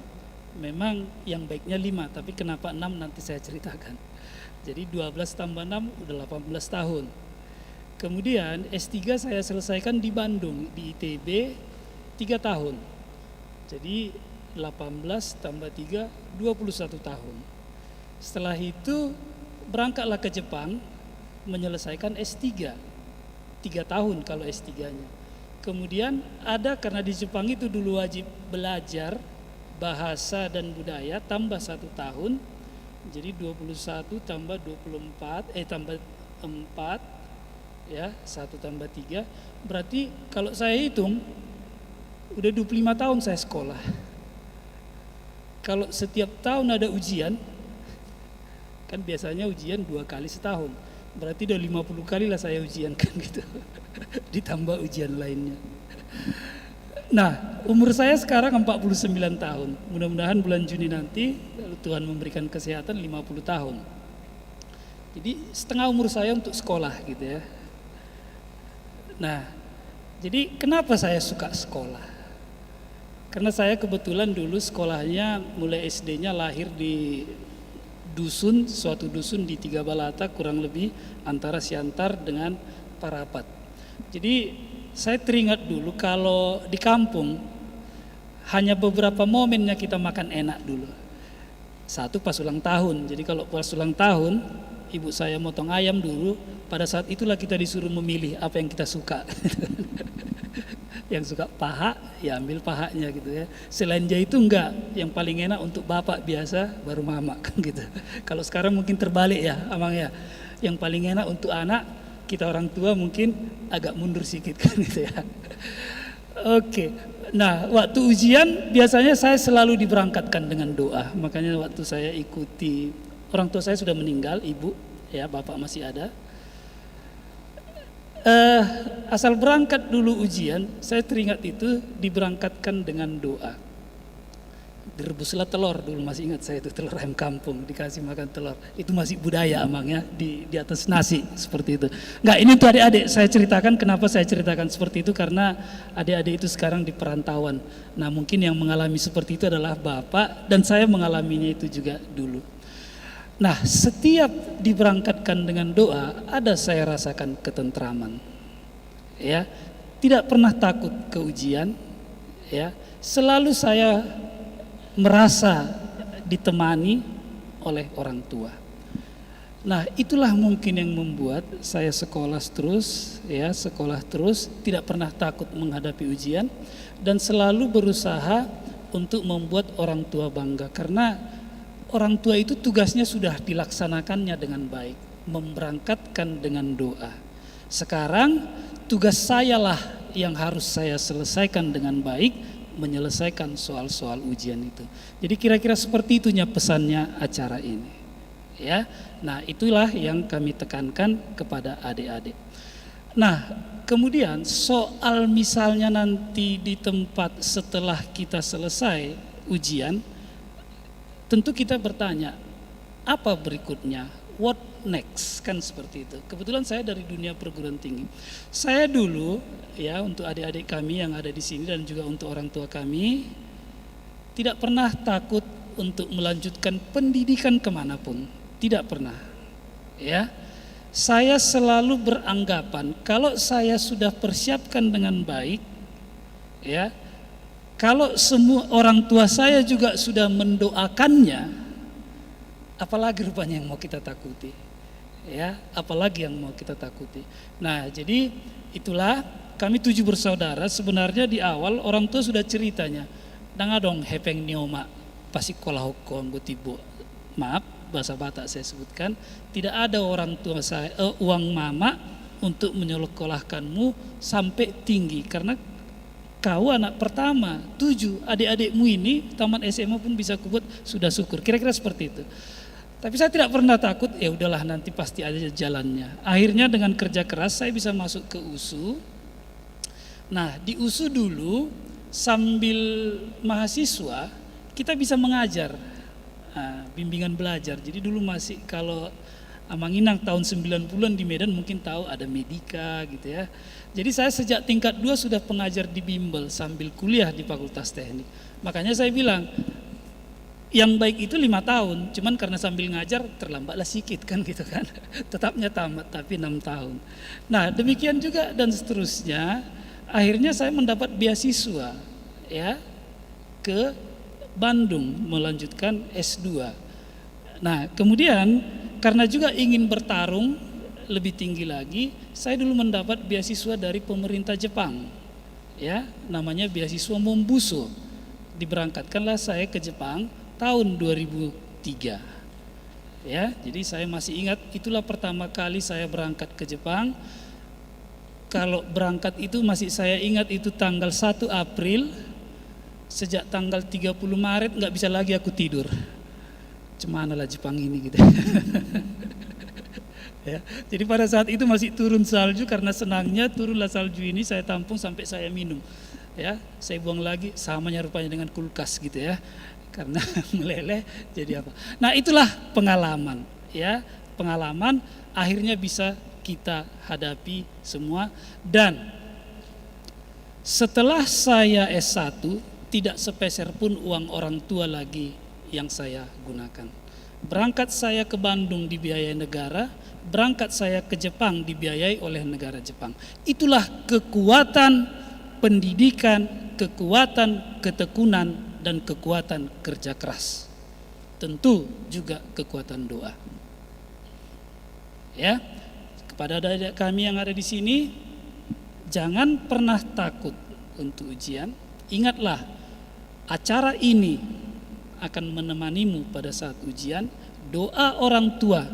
memang yang baiknya 5, tapi kenapa 6 nanti saya ceritakan. Jadi 12 tambah 6 udah 18 tahun. Kemudian S3 saya selesaikan di Bandung, di ITB 3 tahun. Jadi 18 tambah 3, 21 tahun. Setelah itu berangkatlah ke Jepang menyelesaikan S3, 3 tahun kalau S3-nya. Kemudian ada, karena di Jepang itu dulu wajib belajar bahasa dan budaya, tambah 1 tahun. Jadi 21 tambah 24, tambah 4, ya, 1 tambah 3, berarti kalau saya hitung udah 25 tahun saya sekolah. Kalau setiap tahun ada ujian, kan biasanya ujian 2 kali setahun, berarti udah 50 kali lah saya ujian kan gitu, ditambah ujian lainnya. Nah, umur saya sekarang 49 tahun, mudah-mudahan bulan Juni nanti Tuhan memberikan kesehatan 50 tahun. Jadi setengah umur saya untuk sekolah gitu ya. Nah, jadi kenapa saya suka sekolah? Karena saya kebetulan dulu sekolahnya mulai SD-nya lahir di dusun, suatu dusun di Tiga Balata, kurang lebih antara Siantar dengan Parapat. Jadi saya teringat dulu kalau di kampung hanya beberapa momennya kita makan enak dulu. Satu pas ulang tahun, jadi kalau pas ulang tahun ibu saya motong ayam dulu, pada saat itulah kita disuruh memilih apa yang kita suka. Yang suka paha, ya ambil pahanya gitu ya. Selain itu enggak, yang paling enak untuk bapak biasa, baru mama kan gitu. Kalau sekarang mungkin terbalik ya, Amang ya. Yang paling enak untuk anak, kita orang tua mungkin agak mundur sedikit kan gitu ya. Oke. Nah, waktu ujian biasanya saya selalu diberangkatkan dengan doa. Makanya waktu saya ikuti, orang tua saya sudah meninggal, ibu, ya, bapak masih ada. Asal berangkat dulu ujian, saya teringat itu diberangkatkan dengan doa. Direbuslah telur, dulu masih ingat saya itu telur ayam kampung, dikasih makan telur. Itu masih budaya Amang ya, di atas nasi seperti itu. Enggak, ini tuh adik-adik saya ceritakan, kenapa saya ceritakan seperti itu, karena adik-adik itu sekarang di perantauan. Nah, mungkin yang mengalami seperti itu adalah bapak, dan saya mengalaminya itu juga dulu. Nah, setiap diberangkatkan dengan doa, ada saya rasakan ketentraman. Ya, tidak pernah takut ke ujian, ya. Selalu saya merasa ditemani oleh orang tua. Nah, itulah mungkin yang membuat saya sekolah terus, ya, sekolah terus, tidak pernah takut menghadapi ujian dan selalu berusaha untuk membuat orang tua bangga, karena orang tua itu tugasnya sudah dilaksanakannya dengan baik, memberangkatkan dengan doa. Sekarang tugas sayalah yang harus saya selesaikan dengan baik, menyelesaikan soal-soal ujian itu. Jadi kira-kira seperti itunya pesannya acara ini. Ya. Nah, itulah yang kami tekankan kepada adik-adik. Nah, kemudian soal misalnya nanti di tempat setelah kita selesai ujian, tentu kita bertanya, apa berikutnya? What next? Kan seperti itu. Kebetulan saya dari dunia perguruan tinggi. Saya dulu, ya, untuk adik-adik kami yang ada di sini dan juga untuk orang tua kami, tidak pernah takut untuk melanjutkan pendidikan kemanapun. Tidak pernah. Ya, saya selalu beranggapan kalau saya sudah persiapkan dengan baik, ya, kalau semua orang tua saya juga sudah mendoakannya, apalagi rupanya yang mau kita takuti. Ya, apalagi yang mau kita takuti. Nah, jadi itulah kami 7 bersaudara. Sebenarnya di awal orang tua sudah ceritanya. Danga dong hepeng nioma pasti kolahoko anggotibo. Maaf, bahasa Batak saya sebutkan, tidak ada orang tua saya uang mama untuk menyekolahkanmu sampai tinggi, karena kau anak pertama, 7 adik-adikmu ini taman SMA pun bisa kubuat, sudah syukur. Kira-kira seperti itu. Tapi saya tidak pernah takut, ya udahlah nanti pasti ada jalannya. Akhirnya dengan kerja keras saya bisa masuk ke USU. Nah, di USU dulu sambil mahasiswa kita bisa mengajar, bimbingan belajar. Jadi dulu masih kalau Amanginang tahun 90-an di Medan mungkin tahu ada Medika gitu ya. Jadi saya sejak tingkat 2 sudah pengajar di bimbel sambil kuliah di Fakultas Teknik. Makanya saya bilang yang baik itu 5 tahun, cuman karena sambil ngajar terlambatlah sedikit kan gitu kan. Tetapnya tamat tapi 6 tahun. Nah, demikian juga dan seterusnya. Akhirnya saya mendapat beasiswa ya ke Bandung melanjutkan S2. Nah, kemudian karena juga ingin bertarung lebih tinggi lagi, saya dulu mendapat beasiswa dari pemerintah Jepang. Ya, namanya beasiswa Mombuso. Diberangkatkanlah saya ke Jepang tahun 2003. Ya, jadi saya masih ingat itulah pertama kali saya berangkat ke Jepang. Kalau berangkat itu masih saya ingat itu tanggal 1 April, sejak tanggal 30 Maret nggak bisa lagi aku tidur. Cemana lah Jepang ini gitu. Ya, jadi pada saat itu masih turun salju, karena senangnya turunlah salju ini saya tampung sampai saya minum. Ya, saya buang lagi, samanya rupanya dengan kulkas gitu ya. Karena meleleh jadi apa. Nah, itulah pengalaman ya. Pengalaman akhirnya bisa kita hadapi semua, dan setelah saya S1 tidak sepeser pun uang orang tua lagi yang saya gunakan. Berangkat saya ke Bandung dibiayai negara, berangkat saya ke Jepang dibiayai oleh negara Jepang. Itulah kekuatan pendidikan, kekuatan ketekunan, dan kekuatan kerja keras. Tentu juga kekuatan doa. Ya, kepada adik-adik kami yang ada di sini, jangan pernah takut untuk ujian. Ingatlah, acara ini akan menemanimu pada saat ujian. Doa orang tua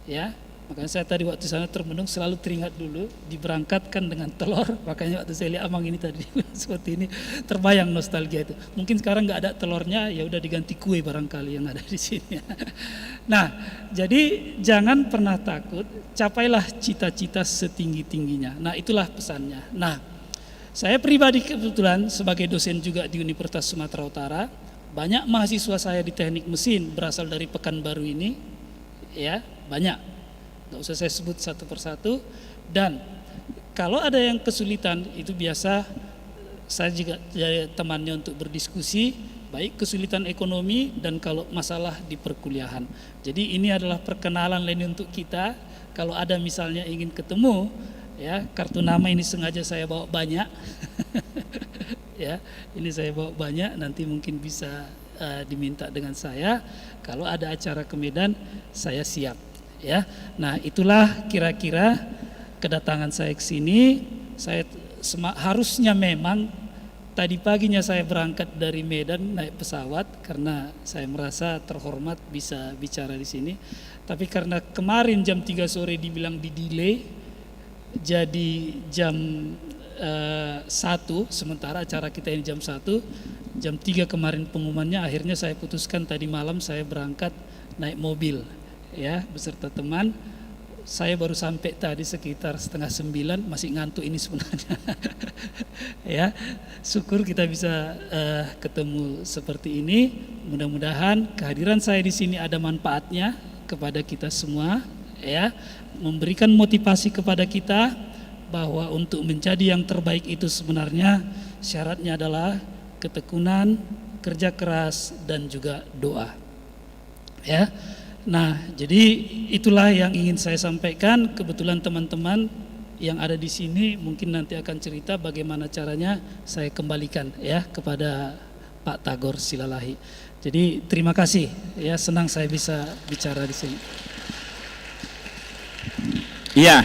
ya, makanya saya tadi waktu sana termenung selalu teringat dulu diberangkatkan dengan telur. Makanya waktu saya lihat Amang ini tadi seperti ini terbayang nostalgia itu. Mungkin sekarang nggak ada telurnya, ya udah diganti kue barangkali yang ada di sini. Nah, jadi jangan pernah takut, capailah cita-cita setinggi-tingginya. Nah, itulah pesannya. Nah, saya pribadi kebetulan sebagai dosen juga di Universitas Sumatera Utara. Banyak mahasiswa saya di teknik mesin berasal dari Pekanbaru ini, ya banyak. Nggak usah saya sebut satu persatu. Dan kalau ada yang kesulitan itu biasa saya juga jadi temannya untuk berdiskusi, baik kesulitan ekonomi dan kalau masalah di perkuliahan. Jadi ini adalah perkenalan lain untuk kita. Kalau ada misalnya ingin ketemu, ya kartu nama ini sengaja saya bawa banyak. Ya, ini saya bawa banyak, nanti mungkin bisa diminta dengan saya. Kalau ada acara ke Medan, saya siap. Ya, nah itulah kira-kira kedatangan saya ke sini. Saya harusnya memang tadi paginya saya berangkat dari Medan naik pesawat karena saya merasa terhormat bisa bicara di sini. Tapi karena kemarin jam 3 sore dibilang di delay, jadi jam 1, sementara acara kita ini jam 1, jam 3 kemarin pengumumannya. Akhirnya saya putuskan tadi malam saya berangkat naik mobil ya beserta teman. Saya baru sampai tadi sekitar 8:30, masih ngantuk ini sebenarnya. Ya, syukur kita bisa ketemu seperti ini. Mudah-mudahan kehadiran saya di sini ada manfaatnya kepada kita semua ya, memberikan motivasi kepada kita bahwa untuk menjadi yang terbaik itu sebenarnya syaratnya adalah ketekunan, kerja keras, dan juga doa. Ya, nah jadi itulah yang ingin saya sampaikan. Kebetulan teman-teman yang ada di sini mungkin nanti akan cerita bagaimana caranya saya kembalikan ya kepada Pak Tagor Silalahi. Jadi terima kasih ya, senang saya bisa bicara di sini. Iya,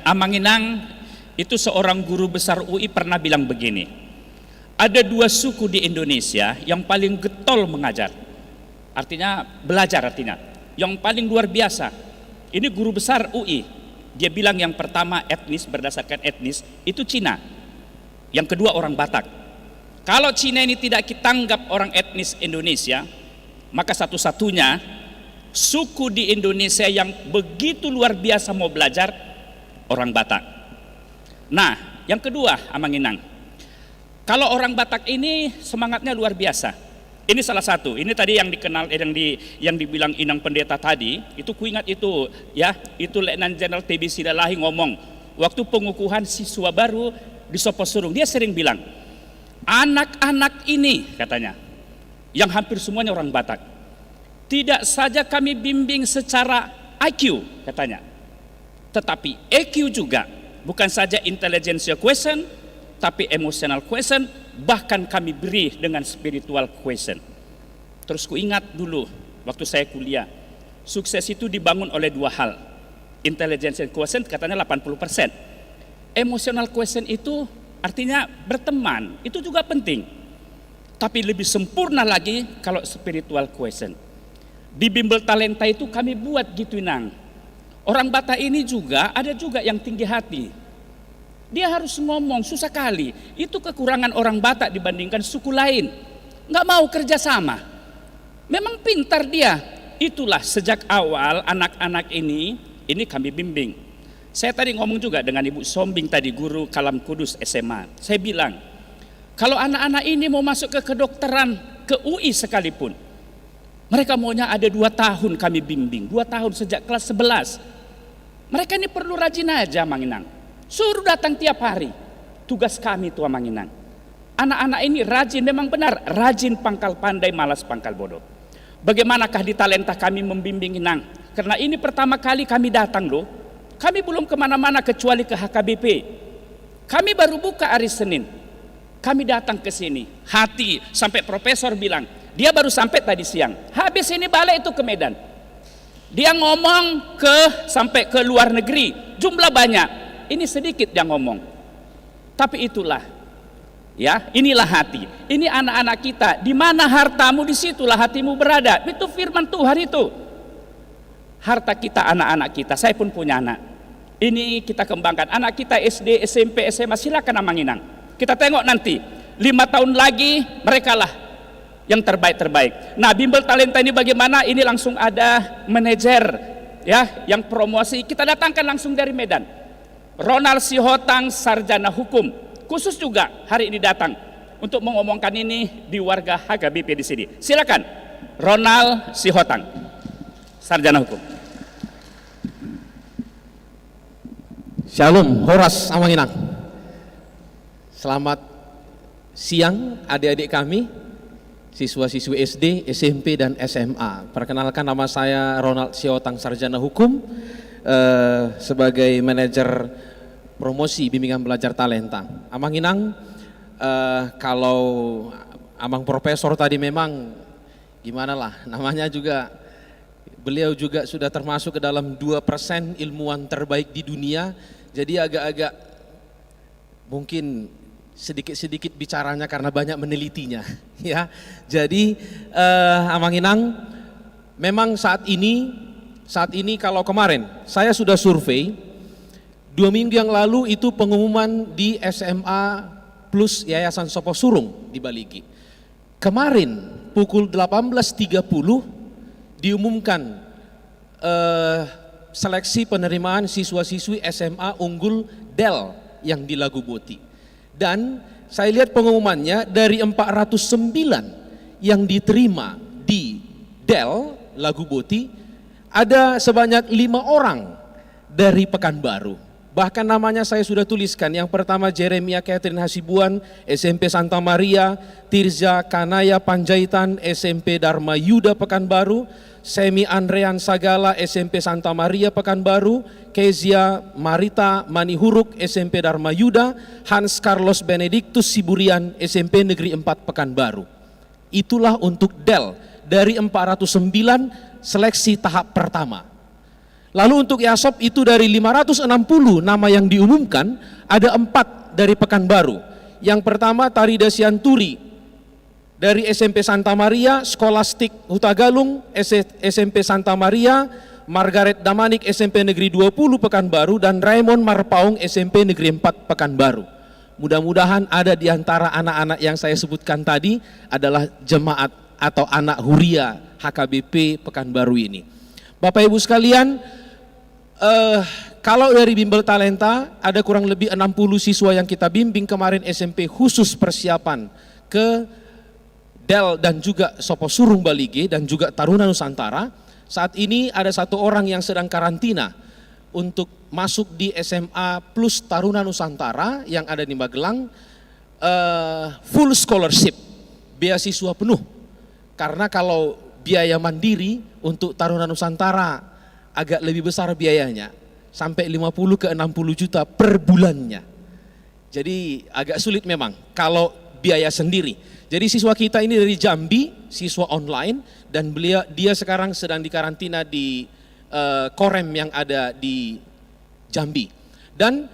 Amanginang itu seorang guru besar UI pernah bilang begini, ada 2 suku di Indonesia yang paling getol mengajar, artinya belajar artinya, yang paling luar biasa. Ini guru besar UI, dia bilang yang pertama etnis, berdasarkan etnis itu Cina, yang kedua orang Batak. Kalau Cina ini tidak kita anggap orang etnis Indonesia, maka satu-satunya suku di Indonesia yang begitu luar biasa mau belajar orang Batak. Nah, yang kedua Amanginang, kalau orang Batak ini semangatnya luar biasa. Ini salah satu. Ini tadi yang dikenal, yang dibilang Inang Pendeta tadi. Itu kuingat itu, ya. Itu Letnan Jenderal TB Silalahi ngomong waktu pengukuhan siswa baru di Soposurung. Dia sering bilang, anak-anak ini katanya, yang hampir semuanya orang Batak, tidak saja kami bimbing secara IQ katanya, tetapi EQ juga, bukan saja intelligence question, tapi emotional question, bahkan kami beri dengan spiritual question. Terus ku ingat dulu waktu saya kuliah, sukses itu dibangun oleh 2 hal. Intelligence question katanya 80%. Emotional question itu artinya berteman, itu juga penting. Tapi lebih sempurna lagi kalau spiritual question. Di Bimbel Talenta itu kami buat gitu Nang. Orang Batak ini juga ada juga yang tinggi hati. Dia harus ngomong, susah kali. Itu kekurangan orang Batak dibandingkan suku lain. Nggak mau kerjasama. Memang pintar dia. Itulah sejak awal anak-anak ini kami bimbing. Saya tadi ngomong juga dengan Ibu Sombing tadi, guru Kalam Kudus SMA. Saya bilang, kalau anak-anak ini mau masuk ke kedokteran, ke UI sekalipun, mereka maunya ada 2 tahun kami bimbing, 2 tahun sejak kelas 11. Mereka ini perlu rajin aja Manginang. Suruh datang tiap hari. Tugas kami tuh Manginang. Anak-anak ini rajin, memang benar, rajin pangkal pandai, malas pangkal bodoh. Bagaimanakah di Talenta kami membimbing Inang? Karena ini pertama kali kami datang loh. Kami belum kemana-mana kecuali ke HKBP. Kami baru buka hari Senin. Kami datang ke sini. Hati, sampai profesor bilang, dia baru sampai tadi siang. Habis ini balik itu ke Medan. Dia ngomong sampai ke luar negeri. Jumlah banyak. Ini sedikit yang ngomong. Tapi itulah, ya, inilah hati. Ini anak-anak kita. Di mana hartamu, disitulah hatimu berada. Itu firman Tuhan itu. Harta kita anak-anak kita. Saya pun punya anak. Ini kita kembangkan. Anak kita SD, SMP, SMA, silakan Amanginang. Kita tengok nanti. 5 tahun lagi mereka lah yang terbaik-terbaik. Nah, Bimbel Talenta ini bagaimana? Ini langsung ada manajer, ya, yang promosi. Kita datangkan langsung dari Medan. Ronald Sihotang, sarjana hukum, khusus juga hari ini datang untuk mengomongkan ini di warga HKBP di sini. Silakan, Ronald Sihotang, sarjana hukum. Shalom, Horas Amanginang. Selamat siang adik-adik kami, siswa-siswi SD, SMP, dan SMA. Perkenalkan, nama saya Ronald Sihotang, sarjana hukum, sebagai manajer promosi bimbingan belajar talenta. Amanginang, kalau Amang Profesor tadi memang gimana lah, namanya juga, beliau juga sudah termasuk ke dalam 2% ilmuwan terbaik di dunia. Jadi agak-agak mungkin sedikit-sedikit bicaranya karena banyak menelitinya, ya. Jadi Amanginang, memang saat ini kalau kemarin saya sudah survei 2 minggu yang lalu, itu pengumuman di SMA Plus Yayasan Soposurung di Baligi. Kemarin pukul 18.30 diumumkan seleksi penerimaan siswa-siswi SMA Unggul Del yang di Lagu Boti. Dan saya lihat pengumumannya, dari 409 yang diterima di Del Lagu Boti, ada sebanyak 5 orang dari Pekanbaru. Bahkan namanya saya sudah tuliskan. Yang pertama Jeremia Catherine Hasibuan, SMP Santa Maria, Tirza Kanaya Panjaitan, SMP Dharma Yuda Pekanbaru, Semi Andrean Sagala, SMP Santa Maria Pekanbaru, Kezia Marita Manihuruk, SMP Dharma Yuda, Hans Carlos Benedictus Siburian, SMP Negeri 4 Pekanbaru. Itulah untuk DEL dari 409 seleksi tahap pertama. Lalu untuk Yasop itu dari 560 nama yang diumumkan, ada 4 dari Pekanbaru. Yang pertama Tarida Sianturi dari SMP Santa Maria, Skolastik Hutagalung, SMP Santa Maria, Margaret Damanik SMP Negeri 20 Pekanbaru, dan Raymond Marpaung SMP Negeri 4 Pekanbaru. Mudah-mudahan ada di antara anak-anak yang saya sebutkan tadi adalah jemaat atau anak Huria HKBP Pekanbaru ini. Bapak Ibu sekalian, kalau dari Bimbel Talenta ada kurang lebih 60 siswa yang kita bimbing kemarin SMP khusus persiapan ke DEL dan juga Sopo Surung Balige dan juga Taruna Nusantara. Saat ini ada 1 orang yang sedang karantina untuk masuk di SMA Plus Taruna Nusantara yang ada di Magelang, full scholarship, beasiswa penuh. Karena kalau biaya mandiri untuk Taruna Nusantara agak lebih besar biayanya, sampai 50 ke 60 juta per bulannya. Jadi agak sulit memang kalau biaya sendiri. Jadi siswa kita ini dari Jambi, siswa online, dan dia sekarang sedang dikarantina di Korem yang ada di Jambi. Dan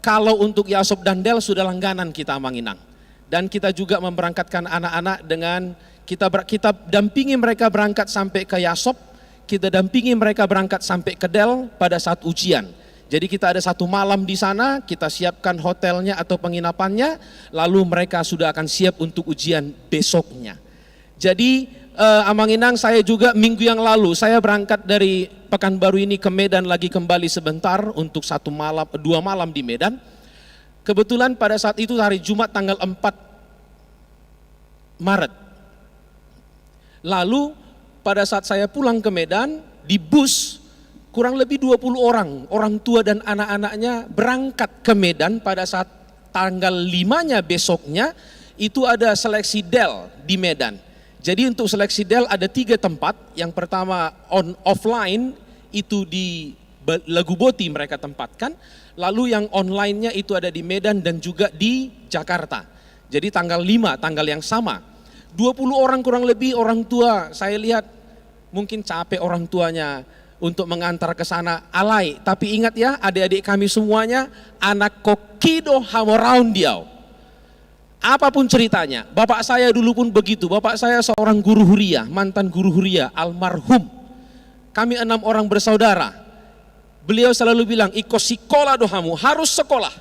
kalau untuk Yasop dan DEL sudah langganan kita Manginang. Dan kita juga memberangkatkan anak-anak dengan kita dampingi mereka berangkat sampai ke Yasop, kita dampingi mereka berangkat sampai ke DEL pada saat ujian. Jadi kita ada 1 malam di sana, kita siapkan hotelnya atau penginapannya, lalu mereka sudah akan siap untuk ujian besoknya. Jadi Amanginang, saya juga minggu yang lalu saya berangkat dari Pekanbaru ini ke Medan lagi kembali sebentar untuk 2 malam di Medan. Kebetulan pada saat itu hari Jumat tanggal 4 Maret. Lalu pada saat saya pulang ke Medan, di bus kurang lebih 20 orang tua dan anak-anaknya berangkat ke Medan pada saat tanggal 5-nya besoknya, itu ada seleksi DEL di Medan. Jadi untuk seleksi DEL ada 3 tempat, yang pertama offline itu di Laguboti mereka tempatkan, lalu yang online-nya itu ada di Medan dan juga di Jakarta. Jadi tanggal 5, tanggal yang sama. 20 orang kurang lebih orang tua, saya lihat mungkin capek orang tuanya untuk mengantar ke sana, alay. Tapi ingat ya, adik-adik kami semuanya anak kokido hamoraun diau. Apapun ceritanya, bapak saya dulu pun begitu. Bapak saya seorang guru huria, mantan guru huria, almarhum. Kami 6 orang bersaudara. Beliau selalu bilang, iko sekolah dohamu, harus sekolah.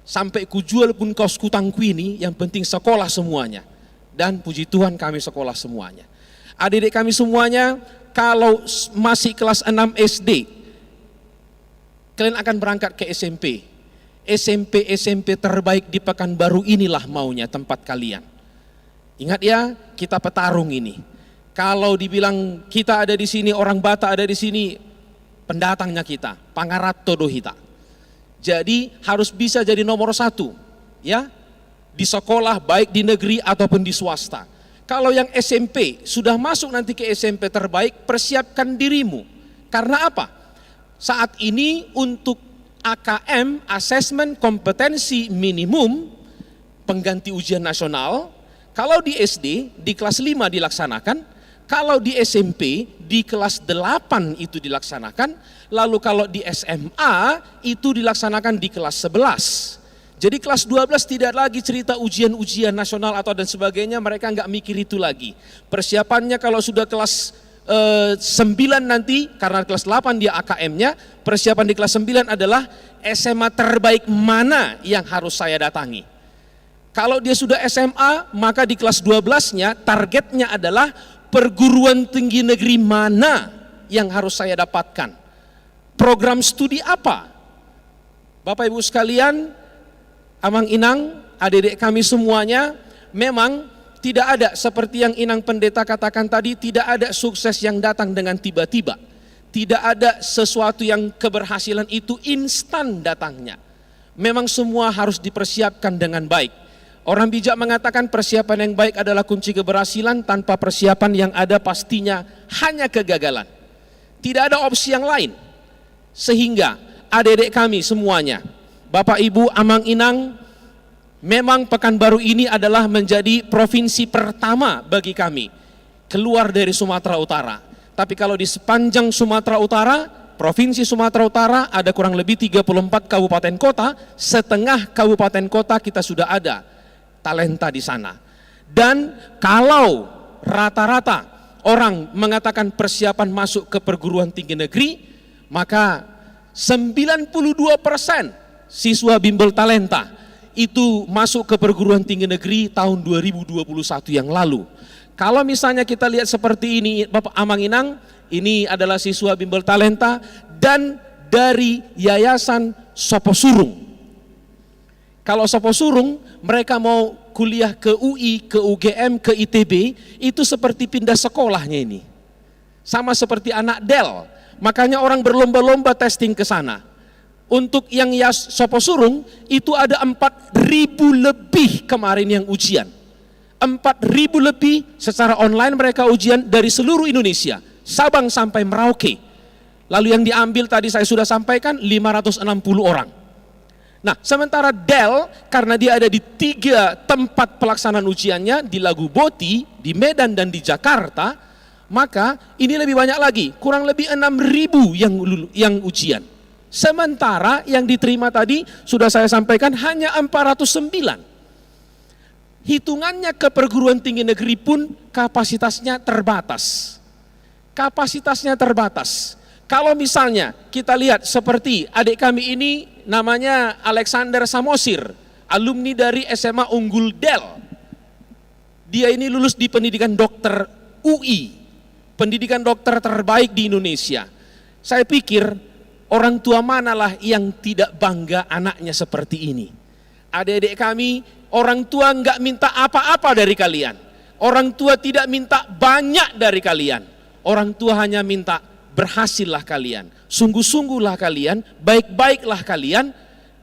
Sampai kujual pun kaos kutangku ini, yang penting sekolah semuanya. Dan puji Tuhan kami sekolah semuanya. Adik-adik kami semuanya, kalau masih kelas 6 SD, kalian akan berangkat ke SMP. SMP terbaik di Pekanbaru inilah maunya tempat kalian. Ingat ya, kita petarung ini. Kalau dibilang kita ada di sini, orang Batak ada di sini, pendatangnya kita, Pangarato dohita. Jadi harus bisa jadi nomor 1, ya, di sekolah baik di negeri ataupun di swasta. Kalau yang SMP sudah masuk nanti ke SMP terbaik, persiapkan dirimu. Karena apa? Saat ini untuk AKM, Asesmen Kompetensi Minimum, pengganti ujian nasional, kalau di SD di kelas 5 dilaksanakan, kalau di SMP di kelas 8 itu dilaksanakan, lalu kalau di SMA itu dilaksanakan di kelas 11. Jadi kelas 12 tidak lagi cerita ujian-ujian nasional atau dan sebagainya, mereka nggak mikir itu lagi. Persiapannya kalau sudah kelas 9 nanti, karena kelas 8 dia AKM-nya, persiapan di kelas 9 adalah SMA terbaik mana yang harus saya datangi. Kalau dia sudah SMA, maka di kelas 12-nya targetnya adalah perguruan tinggi negeri mana yang harus saya dapatkan. Program studi apa? Bapak Ibu sekalian, Amang Inang, adik-adik kami semuanya, memang tidak ada seperti yang Inang Pendeta katakan tadi, tidak ada sukses yang datang dengan tiba-tiba. Tidak ada sesuatu yang keberhasilan itu instan datangnya. Memang semua harus dipersiapkan dengan baik. Orang bijak mengatakan persiapan yang baik adalah kunci keberhasilan, tanpa persiapan yang ada pastinya hanya kegagalan. Tidak ada opsi yang lain. Sehingga adik-adik kami semuanya, Bapak Ibu Amang Inang, memang Pekanbaru ini adalah menjadi provinsi pertama bagi kami keluar dari Sumatera Utara. Tapi kalau di sepanjang Sumatera Utara, Provinsi Sumatera Utara ada kurang lebih 34 kabupaten kota, setengah kabupaten kota kita sudah ada talenta di sana. Dan kalau rata-rata orang mengatakan persiapan masuk ke perguruan tinggi negeri, maka 92% siswa bimbel talenta itu masuk ke perguruan tinggi negeri tahun 2021 yang lalu. Kalau misalnya kita lihat seperti ini, Bapak Amang Inang, ini adalah siswa bimbel talenta dan dari Yayasan Soposurung. Kalau Soposurung, mereka mau kuliah ke UI, ke UGM, ke ITB, itu seperti pindah sekolahnya ini. Sama seperti anak Del, makanya orang berlomba-lomba testing ke sana. Untuk yang Soposurung, itu ada 4.000 lebih kemarin yang ujian. 4.000 lebih secara online mereka ujian dari seluruh Indonesia, Sabang sampai Merauke. Lalu yang diambil tadi saya sudah sampaikan 560 orang. Nah, sementara Del, karena dia ada di 3 tempat pelaksanaan ujiannya, di Lagu Boti, di Medan, dan di Jakarta, maka ini lebih banyak lagi, kurang lebih 6.000 yang ujian. Sementara yang diterima tadi, sudah saya sampaikan, hanya 409. Hitungannya ke perguruan tinggi negeri pun kapasitasnya terbatas. Kapasitasnya terbatas. Kalau misalnya kita lihat seperti adik kami ini, namanya Alexander Samosir, alumni dari SMA Unggul Del. Dia ini lulus di pendidikan dokter UI, pendidikan dokter terbaik di Indonesia. Saya pikir orang tua manalah yang tidak bangga anaknya seperti ini. Adik-adik kami, orang tua enggak minta apa-apa dari kalian. Orang tua tidak minta banyak dari kalian. Orang tua hanya minta berhasillah kalian, sungguh-sungguhlah kalian, baik-baiklah kalian.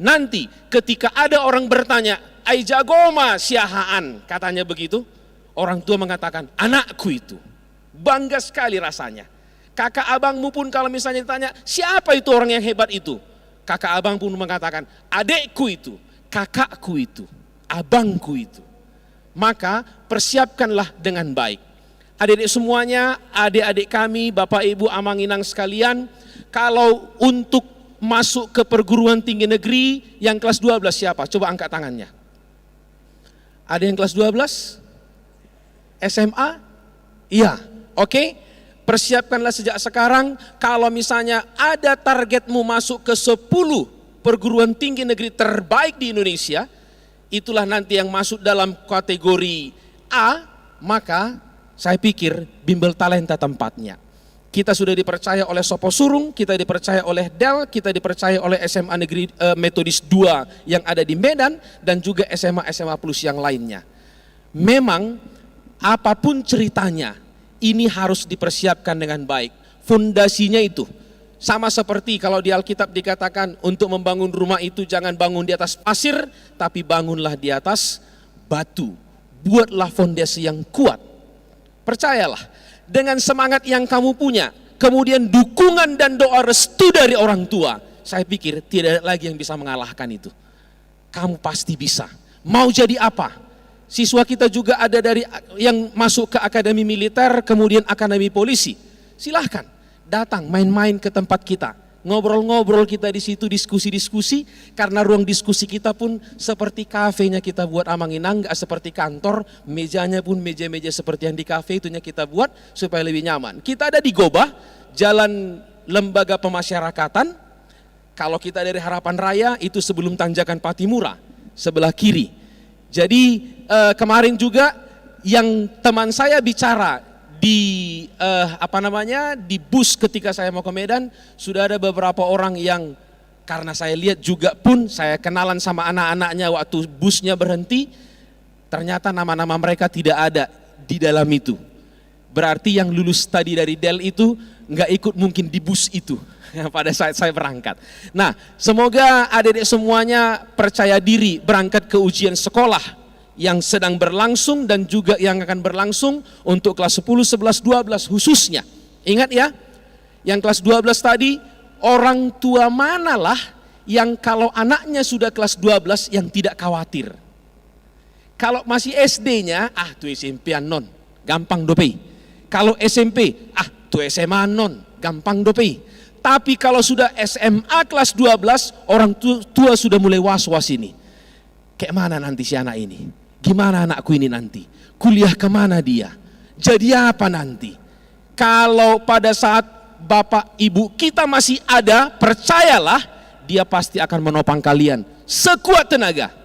Nanti ketika ada orang bertanya, ai jagoma siahaan, katanya begitu, orang tua mengatakan, anakku itu. Bangga sekali rasanya. Kakak abangmu pun kalau misalnya ditanya, siapa itu orang yang hebat itu? Kakak abang pun mengatakan, adekku itu, kakakku itu, abangku itu. Maka persiapkanlah dengan baik. Adik-adik semuanya, adik-adik kami, Bapak Ibu Amang Inang sekalian, kalau untuk masuk ke perguruan tinggi negeri yang kelas 12 siapa? Coba angkat tangannya. Ada yang kelas 12? SMA? Iya, oke. Persiapkanlah sejak sekarang, kalau misalnya ada targetmu masuk ke 10 perguruan tinggi negeri terbaik di Indonesia, itulah nanti yang masuk dalam kategori A, maka saya pikir bimbel talenta tempatnya. Kita sudah dipercaya oleh Soposurung, kita dipercaya oleh Del, kita dipercaya oleh SMA Negeri Metodis 2 yang ada di Medan, dan juga SMA-SMA Plus yang lainnya. Memang apapun ceritanya, ini harus dipersiapkan dengan baik. Fondasinya itu, sama seperti kalau di Alkitab dikatakan untuk membangun rumah itu jangan bangun di atas pasir, tapi bangunlah di atas batu. Buatlah fondasi yang kuat. Percayalah, dengan semangat yang kamu punya, kemudian dukungan dan doa restu dari orang tua, saya pikir tidak ada lagi yang bisa mengalahkan itu. Kamu pasti bisa. Mau jadi apa? Siswa kita juga ada dari yang masuk ke akademi militer, kemudian akademi polisi. Silahkan datang main-main ke tempat kita. Ngobrol-ngobrol kita di situ, diskusi-diskusi, karena ruang diskusi kita pun seperti kafenya kita buat Amang Inang, nggak seperti kantor, mejanya pun meja-meja seperti yang di kafe, itunya kita buat supaya lebih nyaman. Kita ada di Gobah, Jalan Lembaga Pemasyarakatan. Kalau kita dari Harapan Raya, itu sebelum tanjakan Patimura, sebelah kiri. Jadi kemarin juga yang teman saya bicara di di bus ketika saya mau ke Medan, sudah ada beberapa orang yang karena saya lihat juga pun saya kenalan sama anak-anaknya waktu busnya berhenti, ternyata nama-nama mereka tidak ada di dalam itu. Berarti yang lulus tadi dari Del itu nggak ikut mungkin di bus itu pada saat saya berangkat. Nah, semoga adik-adik semuanya percaya diri berangkat ke ujian sekolah yang sedang berlangsung dan juga yang akan berlangsung untuk kelas 10, 11, 12 khususnya. Ingat ya, yang kelas 12 tadi, orang tua manalah yang kalau anaknya sudah kelas 12 yang tidak khawatir. Kalau masih SD-nya, tuh SMP non, gampang dope. Kalau SMP, tuh SMA non, gampang dope. Tapi kalau sudah SMA kelas 12, orang tua sudah mulai was-was ini. Kayak mana nanti si anak ini? Gimana anakku ini nanti? Kuliah kemana dia? Jadi apa nanti? Kalau pada saat bapak ibu kita masih ada, percayalah dia pasti akan menopang kalian sekuat tenaga.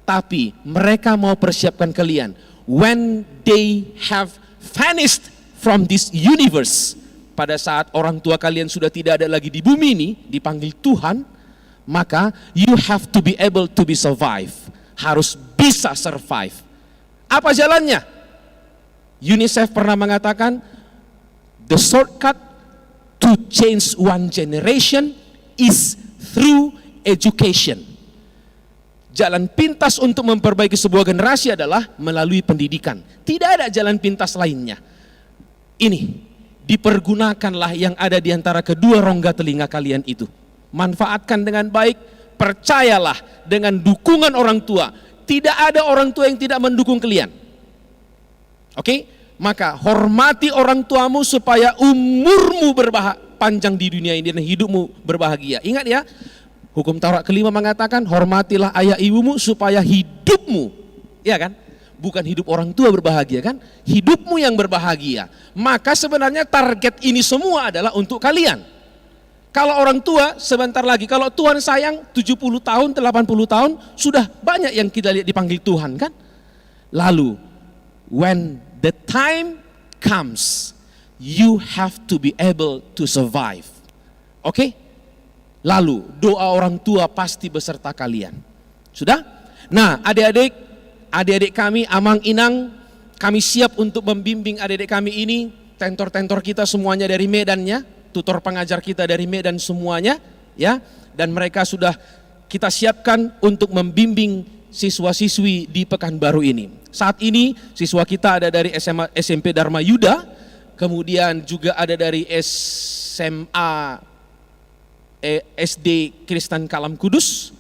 Tapi mereka mau persiapkan kalian. When they have vanished from this universe, pada saat orang tua kalian sudah tidak ada lagi di bumi ini, dipanggil Tuhan, maka you have to be able to be survive. Harus bisa survive. Apa jalannya? UNICEF pernah mengatakan, the shortcut to change one generation is through education. Jalan pintas untuk memperbaiki sebuah generasi adalah melalui pendidikan. Tidak ada jalan pintas lainnya. Ini dipergunakanlah yang ada di antara kedua rongga telinga kalian itu. Manfaatkan dengan baik, percayalah dengan dukungan orang tua. Tidak ada orang tua yang tidak mendukung kalian. Oke? Maka hormati orang tuamu supaya umurmu panjang di dunia ini dan hidupmu berbahagia. Ingat ya, hukum Taurat kelima mengatakan hormatilah ayah ibumu supaya hidupmu, ya kan? Bukan hidup orang tua berbahagia kan? Hidupmu yang berbahagia. Maka sebenarnya target ini semua adalah untuk kalian. Kalau orang tua sebentar lagi, kalau Tuhan sayang 70 tahun, 80 tahun, sudah banyak yang kita lihat dipanggil Tuhan kan? Lalu, when the time comes, you have to be able to survive. Oke? Lalu, doa orang tua pasti beserta kalian. Sudah? Nah, adik-adik kami, Amang Inang, kami siap untuk membimbing adik-adik kami ini, tentor-tentor kita semuanya dari Medannya, tutor pengajar kita dari Medan semuanya, ya, dan mereka sudah kita siapkan untuk membimbing siswa-siswi di Pekanbaru ini. Saat ini siswa kita ada dari SMA, SMP Dharma Yuda, kemudian juga ada dari SMA SD Kristen Kalam Kudus,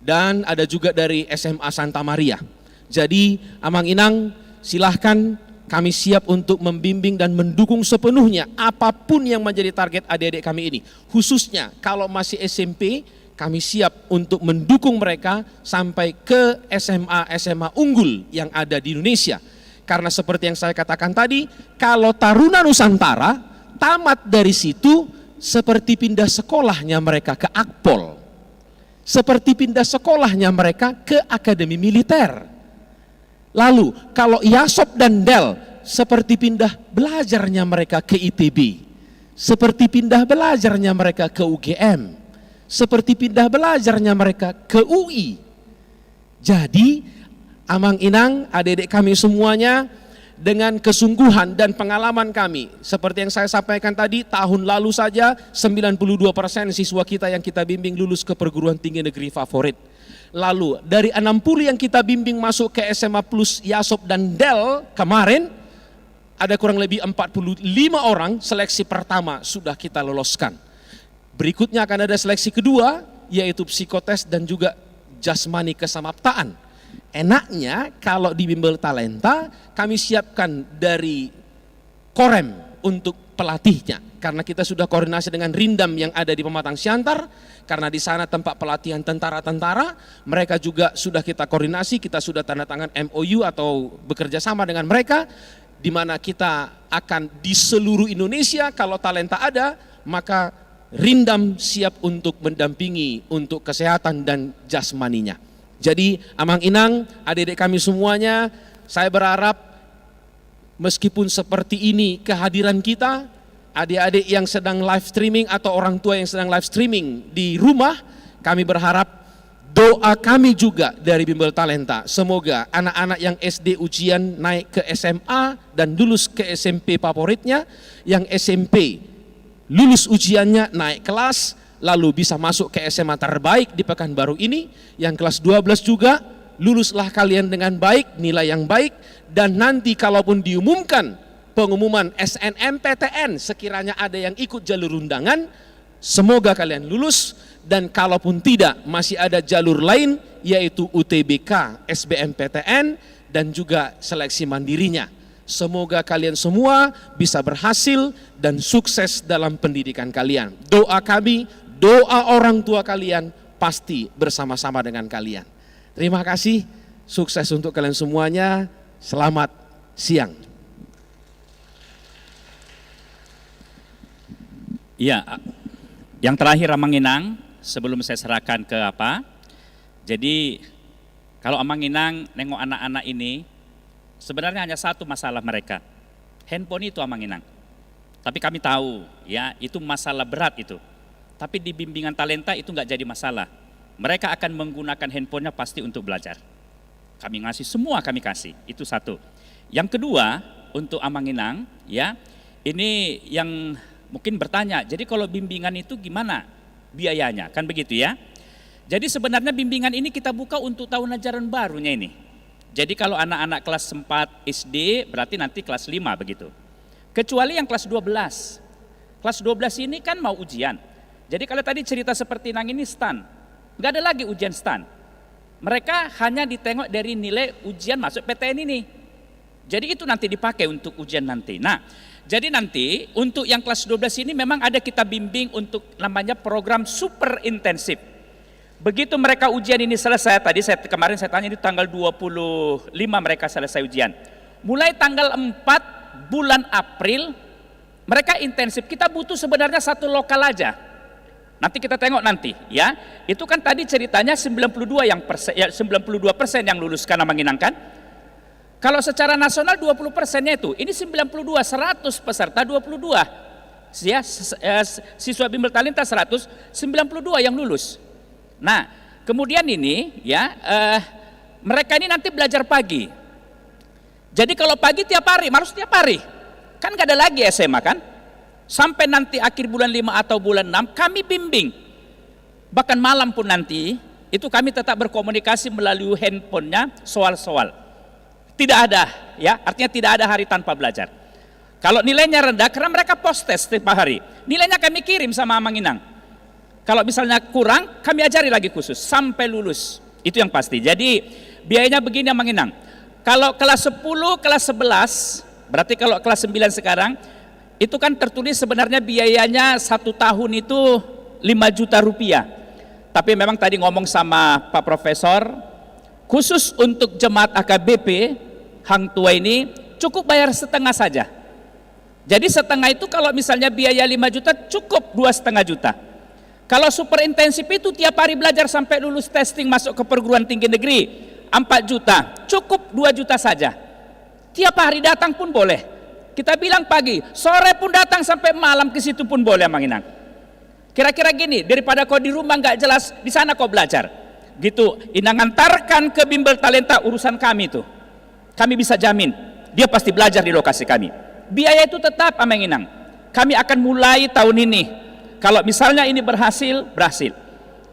dan ada juga dari SMA Santa Maria. Jadi Amang Inang, silahkan, kami siap untuk membimbing dan mendukung sepenuhnya apapun yang menjadi target adik-adik kami ini. Khususnya kalau masih SMP, kami siap untuk mendukung mereka sampai ke SMA unggul yang ada di Indonesia. Karena seperti yang saya katakan tadi, kalau Taruna Nusantara tamat dari situ seperti pindah sekolahnya mereka ke Akpol. Seperti pindah sekolahnya mereka ke Akademi Militer. Lalu kalau Yasop dan Del seperti pindah belajarnya mereka ke ITB, seperti pindah belajarnya mereka ke UGM, seperti pindah belajarnya mereka ke UI. Jadi Amang Inang, adik-adik kami semuanya, dengan kesungguhan dan pengalaman kami, seperti yang saya sampaikan tadi, tahun lalu saja 92% siswa kita yang kita bimbing lulus ke perguruan tinggi negeri favorit. Lalu dari 60 yang kita bimbing masuk ke SMA Plus Yasop dan Del kemarin, ada kurang lebih 45 orang seleksi pertama sudah kita loloskan. Berikutnya akan ada seleksi kedua, yaitu psikotes dan juga jasmani kesamaptaan. Enaknya kalau di bimbel talenta kami siapkan dari Korem untuk pelatihnya, karena kita sudah koordinasi dengan Rindam yang ada di Pematang Siantar, karena di sana tempat pelatihan tentara-tentara, mereka juga sudah kita koordinasi, kita sudah tanda tangan MOU atau bekerja sama dengan mereka, di mana kita akan di seluruh Indonesia kalau talenta ada, maka Rindam siap untuk mendampingi untuk kesehatan dan jasmaninya. Jadi Amang Inang, adik-adik kami semuanya, saya berharap meskipun seperti ini kehadiran kita, adik-adik yang sedang live streaming atau orang tua yang sedang live streaming di rumah, kami berharap Doa kami juga dari Bimbel Talenta, semoga anak-anak yang SD ujian naik ke SMA dan lulus ke SMP favoritnya, yang SMP lulus ujiannya naik kelas, lalu bisa masuk ke SMA terbaik di Pekanbaru ini, yang kelas 12 juga, luluslah kalian dengan baik, nilai yang baik, dan nanti kalaupun diumumkan pengumuman SNMPTN, sekiranya ada yang ikut jalur undangan, semoga kalian lulus, dan kalaupun tidak masih ada jalur lain yaitu UTBK, SBMPTN, dan juga seleksi mandirinya. Semoga kalian semua bisa berhasil dan sukses dalam pendidikan kalian. Doa kami, doa orang tua kalian pasti bersama-sama dengan kalian. Terima kasih, sukses untuk kalian semuanya, selamat siang. Iya, yang terakhir Amanginang, sebelum saya serahkan ke apa. Jadi kalau Amanginang nengok anak-anak ini, sebenarnya hanya satu masalah mereka. Handphone itu Amanginang. Tapi kami tahu ya itu masalah berat itu. Tapi di bimbingan talenta itu nggak jadi masalah. Mereka akan menggunakan handphonenya pasti untuk belajar. Kami ngasih semua, kami kasih. Itu satu. Yang kedua untuk Amanginang ya, ini yang mungkin bertanya, jadi kalau bimbingan itu gimana biayanya, kan begitu ya. Jadi sebenarnya bimbingan ini kita buka untuk tahun ajaran barunya ini. Jadi kalau anak-anak kelas 4 SD berarti nanti kelas 5 begitu. Kecuali yang kelas 12. Kelas 12 ini kan mau ujian. Jadi kalau tadi cerita seperti Nang ini STAN, nggak ada lagi ujian STAN. Mereka hanya ditengok dari nilai ujian masuk PTN ini. Jadi itu nanti dipakai untuk ujian nanti. Nah, jadi nanti untuk yang kelas 12 ini memang ada kita bimbing untuk namanya program super intensif. Begitu mereka ujian ini selesai, tadi kemarin saya tanya itu tanggal 25 mereka selesai ujian. Mulai tanggal 4 bulan April mereka intensif. Kita butuh sebenarnya satu lokal aja. Nanti kita tengok nanti ya. Itu kan tadi ceritanya 92% yang luluskan Amanginang kan. Kalau secara nasional 20%-nya itu, ini 92, 100 peserta 22. Ya, siswa Bimbel Talenta 100, 92 yang lulus. Nah, kemudian ini ya mereka ini nanti belajar pagi. Jadi kalau pagi tiap hari, harus tiap hari. Kan gak ada lagi SMA kan? Sampai nanti akhir bulan 5 atau bulan 6 kami bimbing. Bahkan malam pun nanti itu kami tetap berkomunikasi melalui handphonenya soal-soal. Tidak ada, ya, artinya tidak ada hari tanpa belajar. Kalau nilainya rendah, karena mereka post test setiap hari, nilainya kami kirim sama Amanginang. Kalau misalnya kurang, kami ajari lagi khusus sampai lulus. Itu yang pasti. Jadi biayanya begini Amanginang. Kalau kelas 10, kelas 11, berarti kalau kelas 9 sekarang, itu kan tertulis sebenarnya biayanya 1 tahun itu 5 juta rupiah. Tapi memang tadi ngomong sama Pak Profesor, khusus untuk jemaat AKBP Hang Tua ini cukup bayar setengah saja. Jadi setengah itu kalau misalnya biaya 5 juta cukup 2,5 juta. Kalau super intensif itu tiap hari belajar sampai lulus testing masuk ke perguruan tinggi negeri 4 juta, cukup 2 juta saja. Tiap hari datang pun boleh. Kita bilang pagi, sore pun datang sampai malam ke situ pun boleh Amanginang. Kira-kira gini, daripada kau di rumah nggak jelas, di sana kau belajar. Gitu, Inang antarkan ke Bimbel Talenta urusan kami tuh. Kami bisa jamin, dia pasti belajar di lokasi kami. Biaya itu tetap Amanginang. Kami akan mulai tahun ini. Kalau misalnya ini berhasil, berhasil.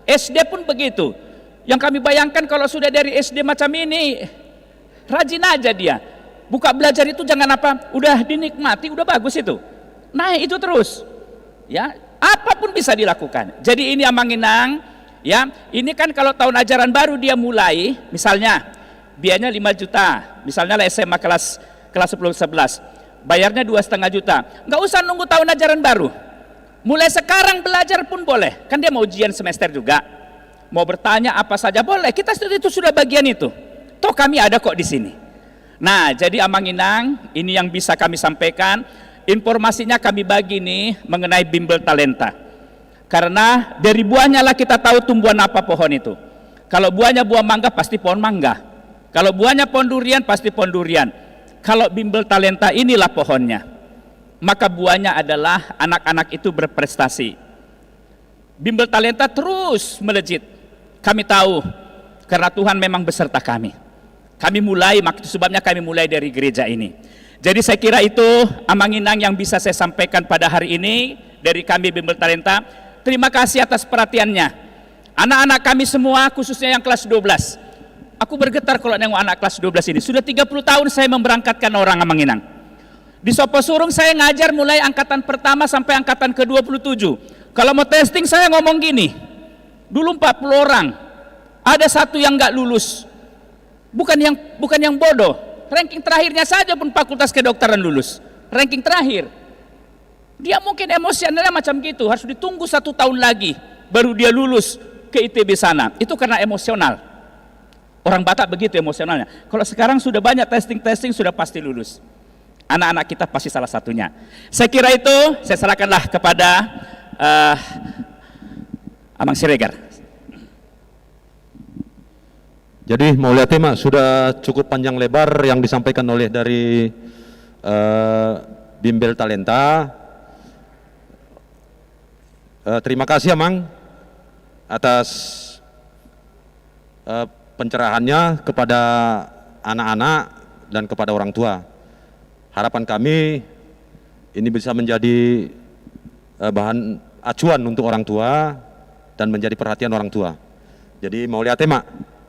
SD pun begitu. Yang kami bayangkan kalau sudah dari SD macam ini, rajin aja dia. Buka belajar itu jangan apa, udah dinikmati, udah bagus itu. Naik itu terus. Ya, apapun bisa dilakukan. Jadi ini Amanginang, ya, ini kan kalau tahun ajaran baru dia mulai, misalnya biayanya 5 juta, misalnya lah SMA kelas 10-11, bayarnya 2,5 juta. Nggak usah nunggu tahun ajaran baru. Mulai sekarang belajar pun boleh. Kan dia mau ujian semester juga. Mau bertanya apa saja boleh. Kita itu sudah bagian itu. Toh kami ada kok di sini. Nah, jadi Amanginang, ini yang bisa kami sampaikan. Informasinya kami bagi nih mengenai Bimbel Talenta. Karena dari buahnya lah kita tahu tumbuhan apa pohon itu. Kalau buahnya buah mangga pasti pohon mangga. Kalau buahnya pohon durian pasti pohon durian. Kalau Bimbel Talenta inilah pohonnya. Maka buahnya adalah anak-anak itu berprestasi. Bimbel Talenta terus melejit. kami tahu karena Tuhan memang beserta kami. Kami mulai, itu sebabnya kami mulai dari gereja ini. Jadi saya kira itu amang-inang yang bisa saya sampaikan pada hari ini dari kami Bimbel Talenta. Terima kasih atas perhatiannya. Anak-anak kami semua, khususnya yang kelas 12. Aku bergetar kalau nengok anak kelas 12 ini. Sudah 30 tahun saya memberangkatkan orang amang-inang. Di Soposurung saya ngajar mulai angkatan pertama sampai angkatan ke-27. Kalau mau testing saya ngomong gini, dulu 40 orang, ada satu yang nggak lulus. Bukan yang bodoh, ranking terakhirnya saja pun fakultas kedokteran lulus. Ranking terakhir. Dia mungkin emosionalnya macam gitu, harus ditunggu 1 tahun lagi baru dia lulus ke ITB sana. Itu karena emosional. Orang Batak begitu emosionalnya. Kalau sekarang sudah banyak testing sudah pasti lulus. Anak-anak kita pasti salah satunya. Saya kira itu saya serahkanlah kepada Amang Siregar. Jadi mau lihat tema sudah cukup panjang lebar yang disampaikan oleh dari Bimbel Talenta. Terima kasih Amang atas pencerahannya kepada anak-anak dan kepada orang tua. Harapan kami ini bisa menjadi bahan acuan untuk orang tua dan menjadi perhatian orang tua. Jadi mau lihat tema,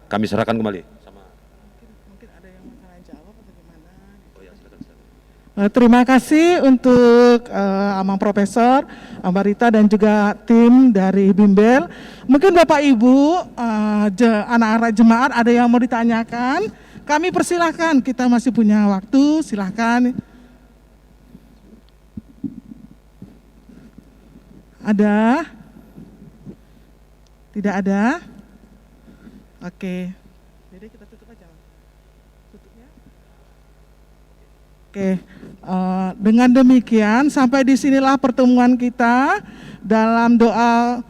kami serahkan kembali. Mungkin ada yang mau jawab atau gimana? Oh ya, silakan. Terima kasih untuk Amang Profesor, Ambarita dan juga tim dari Bimbel. Mungkin Bapak Ibu, anak-anak jemaat ada yang mau ditanyakan? Kami persilahkan, kita masih punya waktu, silahkan. Ada? Tidak ada? Oke. Jadi kita tutup aja. Tutupnya. Oke. Dengan demikian sampai disinilah pertemuan kita dalam doa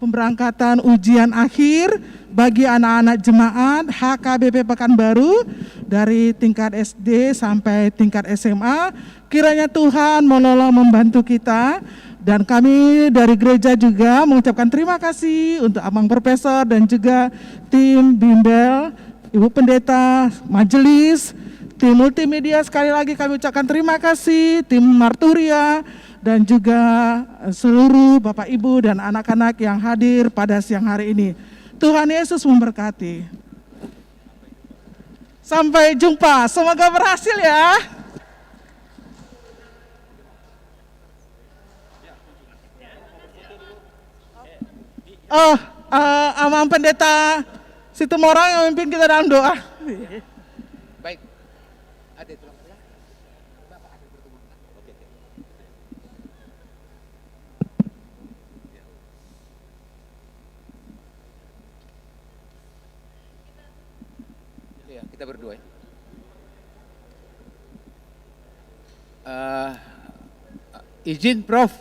pemberangkatan ujian akhir bagi anak-anak jemaat HKBP Pekanbaru dari tingkat SD sampai tingkat SMA. Kiranya Tuhan menolong membantu kita. Dan kami dari gereja juga mengucapkan terima kasih untuk Amang Profesor dan juga tim Bimbel, Ibu Pendeta, Majelis, tim multimedia. Sekali lagi kami ucapkan terima kasih, tim Marturia, dan juga seluruh Bapak Ibu dan anak-anak yang hadir pada siang hari ini. Tuhan Yesus memberkati. Sampai jumpa, semoga berhasil ya. Amang Pendeta Situmorang yang memimpin kita dalam doa. Baik. Ya, kita berdua ya. Izin Prof,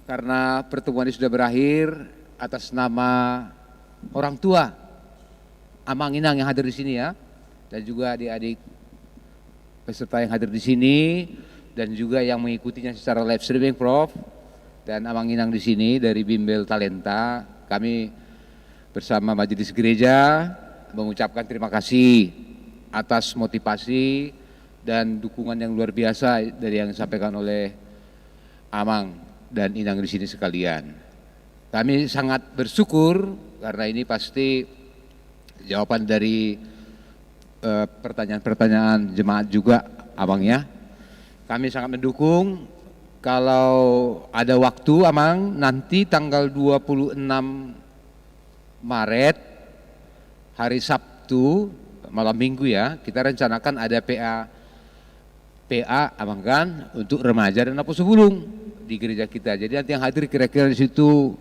karena pertemuan ini sudah berakhir, atas nama orang tua Amang Inang yang hadir di sini ya, dan juga adik-adik peserta yang hadir di sini dan juga yang mengikutinya secara live streaming Prof, dan Amang Inang di sini dari Bimbel Talenta, kami bersama Majelis Gereja mengucapkan terima kasih atas motivasi dan dukungan yang luar biasa dari yang disampaikan oleh Amang dan Inang di sini sekalian. Kami sangat bersyukur karena ini pasti jawaban dari pertanyaan-pertanyaan jemaat juga Amang ya. Kami sangat mendukung kalau ada waktu Amang nanti tanggal 26 Maret hari Sabtu malam Minggu ya, kita rencanakan ada PA Amang kan untuk remaja dan Apostle Bulung di gereja kita. Jadi nanti yang hadir kira-kira di situ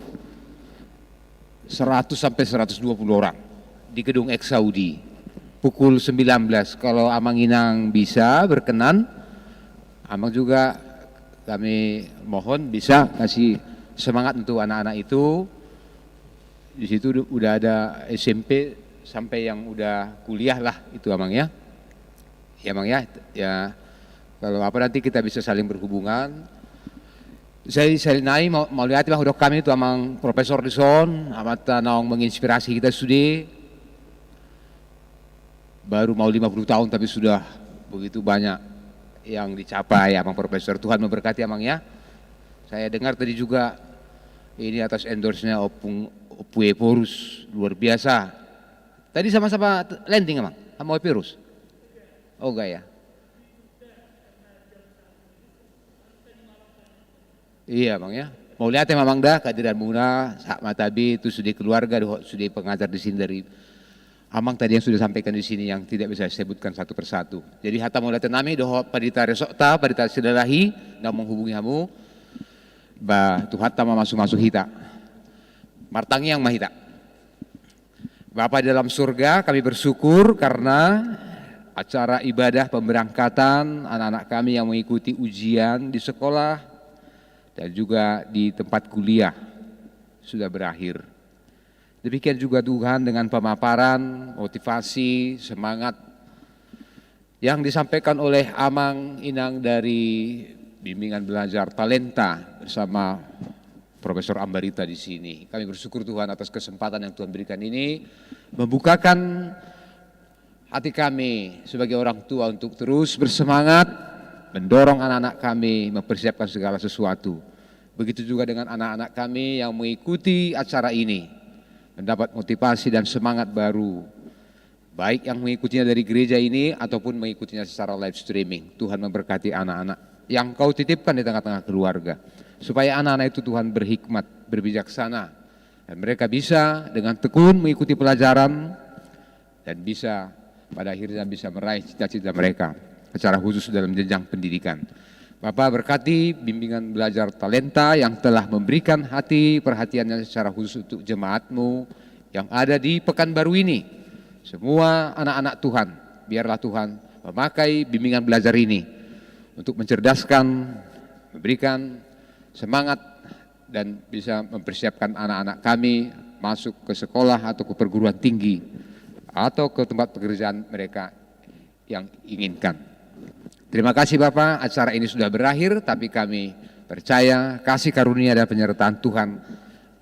100 sampai 120 orang di gedung X Saudi pukul 19. Kalau Amang Inang bisa berkenan, Amang juga kami mohon bisa kasih semangat untuk anak-anak itu. Di situ udah ada SMP sampai yang udah kuliah lah itu Amang ya. Ya Amang ya, ya kalau apa nanti kita bisa saling berhubungan. Saya nai mau lihat bang dok kami itu amang Profesor Dison amat naong menginspirasi kita sudah baru mau 50 tahun tapi sudah begitu banyak yang dicapai amang Profesor. Tuhan memberkati amang ya. Saya dengar tadi juga ini atas endorse-nya Opue Porus luar biasa. Tadi sama-sama landing amang sama Opue Porus. Oh enggak ya. Iya bang ya, mau lihat ya mamang dah kehadiran Muna, sama Tabi itu sudah keluarga, sudah pengajar di sini dari Amang tadi yang sudah sampaikan di sini yang tidak bisa saya sebutkan satu persatu. Jadi hata mau lihat nami doh padita resokta, padita sedalahi, nggak menghubungi kamu, bah tuh hata masuk hita, martangi yang mahita. Bapak dalam surga kami bersyukur karena acara ibadah pemberangkatan anak-anak kami yang mengikuti ujian di sekolah dan juga di tempat kuliah sudah berakhir. Demikian juga Tuhan dengan pemaparan, motivasi, semangat yang disampaikan oleh Amang Inang dari bimbingan belajar talenta bersama Profesor Ambarita di sini. Kami bersyukur Tuhan atas kesempatan yang Tuhan berikan ini membukakan hati kami sebagai orang tua untuk terus bersemangat mendorong anak-anak kami mempersiapkan segala sesuatu. Begitu juga dengan anak-anak kami yang mengikuti acara ini, mendapat motivasi dan semangat baru, baik yang mengikutinya dari gereja ini ataupun mengikutinya secara live streaming. Tuhan memberkati anak-anak yang kau titipkan di tengah-tengah keluarga, supaya anak-anak itu Tuhan berhikmat, berbijaksana, dan mereka bisa dengan tekun mengikuti pelajaran dan bisa pada akhirnya bisa meraih cita-cita mereka secara khusus dalam jenjang pendidikan. Bapak berkati bimbingan belajar talenta yang telah memberikan hati perhatiannya secara khusus untuk jemaatmu yang ada di Pekanbaru ini. Semua anak-anak Tuhan, biarlah Tuhan memakai bimbingan belajar ini untuk mencerdaskan, memberikan semangat dan bisa mempersiapkan anak-anak kami masuk ke sekolah atau ke perguruan tinggi atau ke tempat pekerjaan mereka yang inginkan. Terima kasih Bapak, acara ini sudah berakhir, tapi kami percaya kasih karunia dan penyertaan Tuhan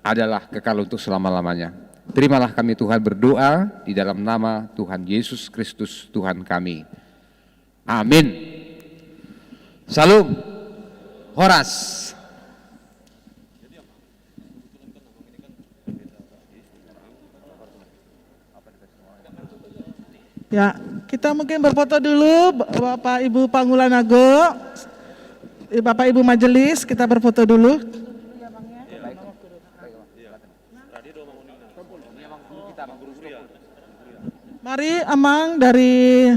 adalah kekal untuk selama-lamanya. Terimalah kami Tuhan berdoa di dalam nama Tuhan Yesus Kristus Tuhan kami. Amin. Salam. Horas. Ya, kita mungkin berfoto dulu, Bapak Ibu Pangulanago, Bapak Ibu Majelis, kita berfoto dulu. Mari Amang dari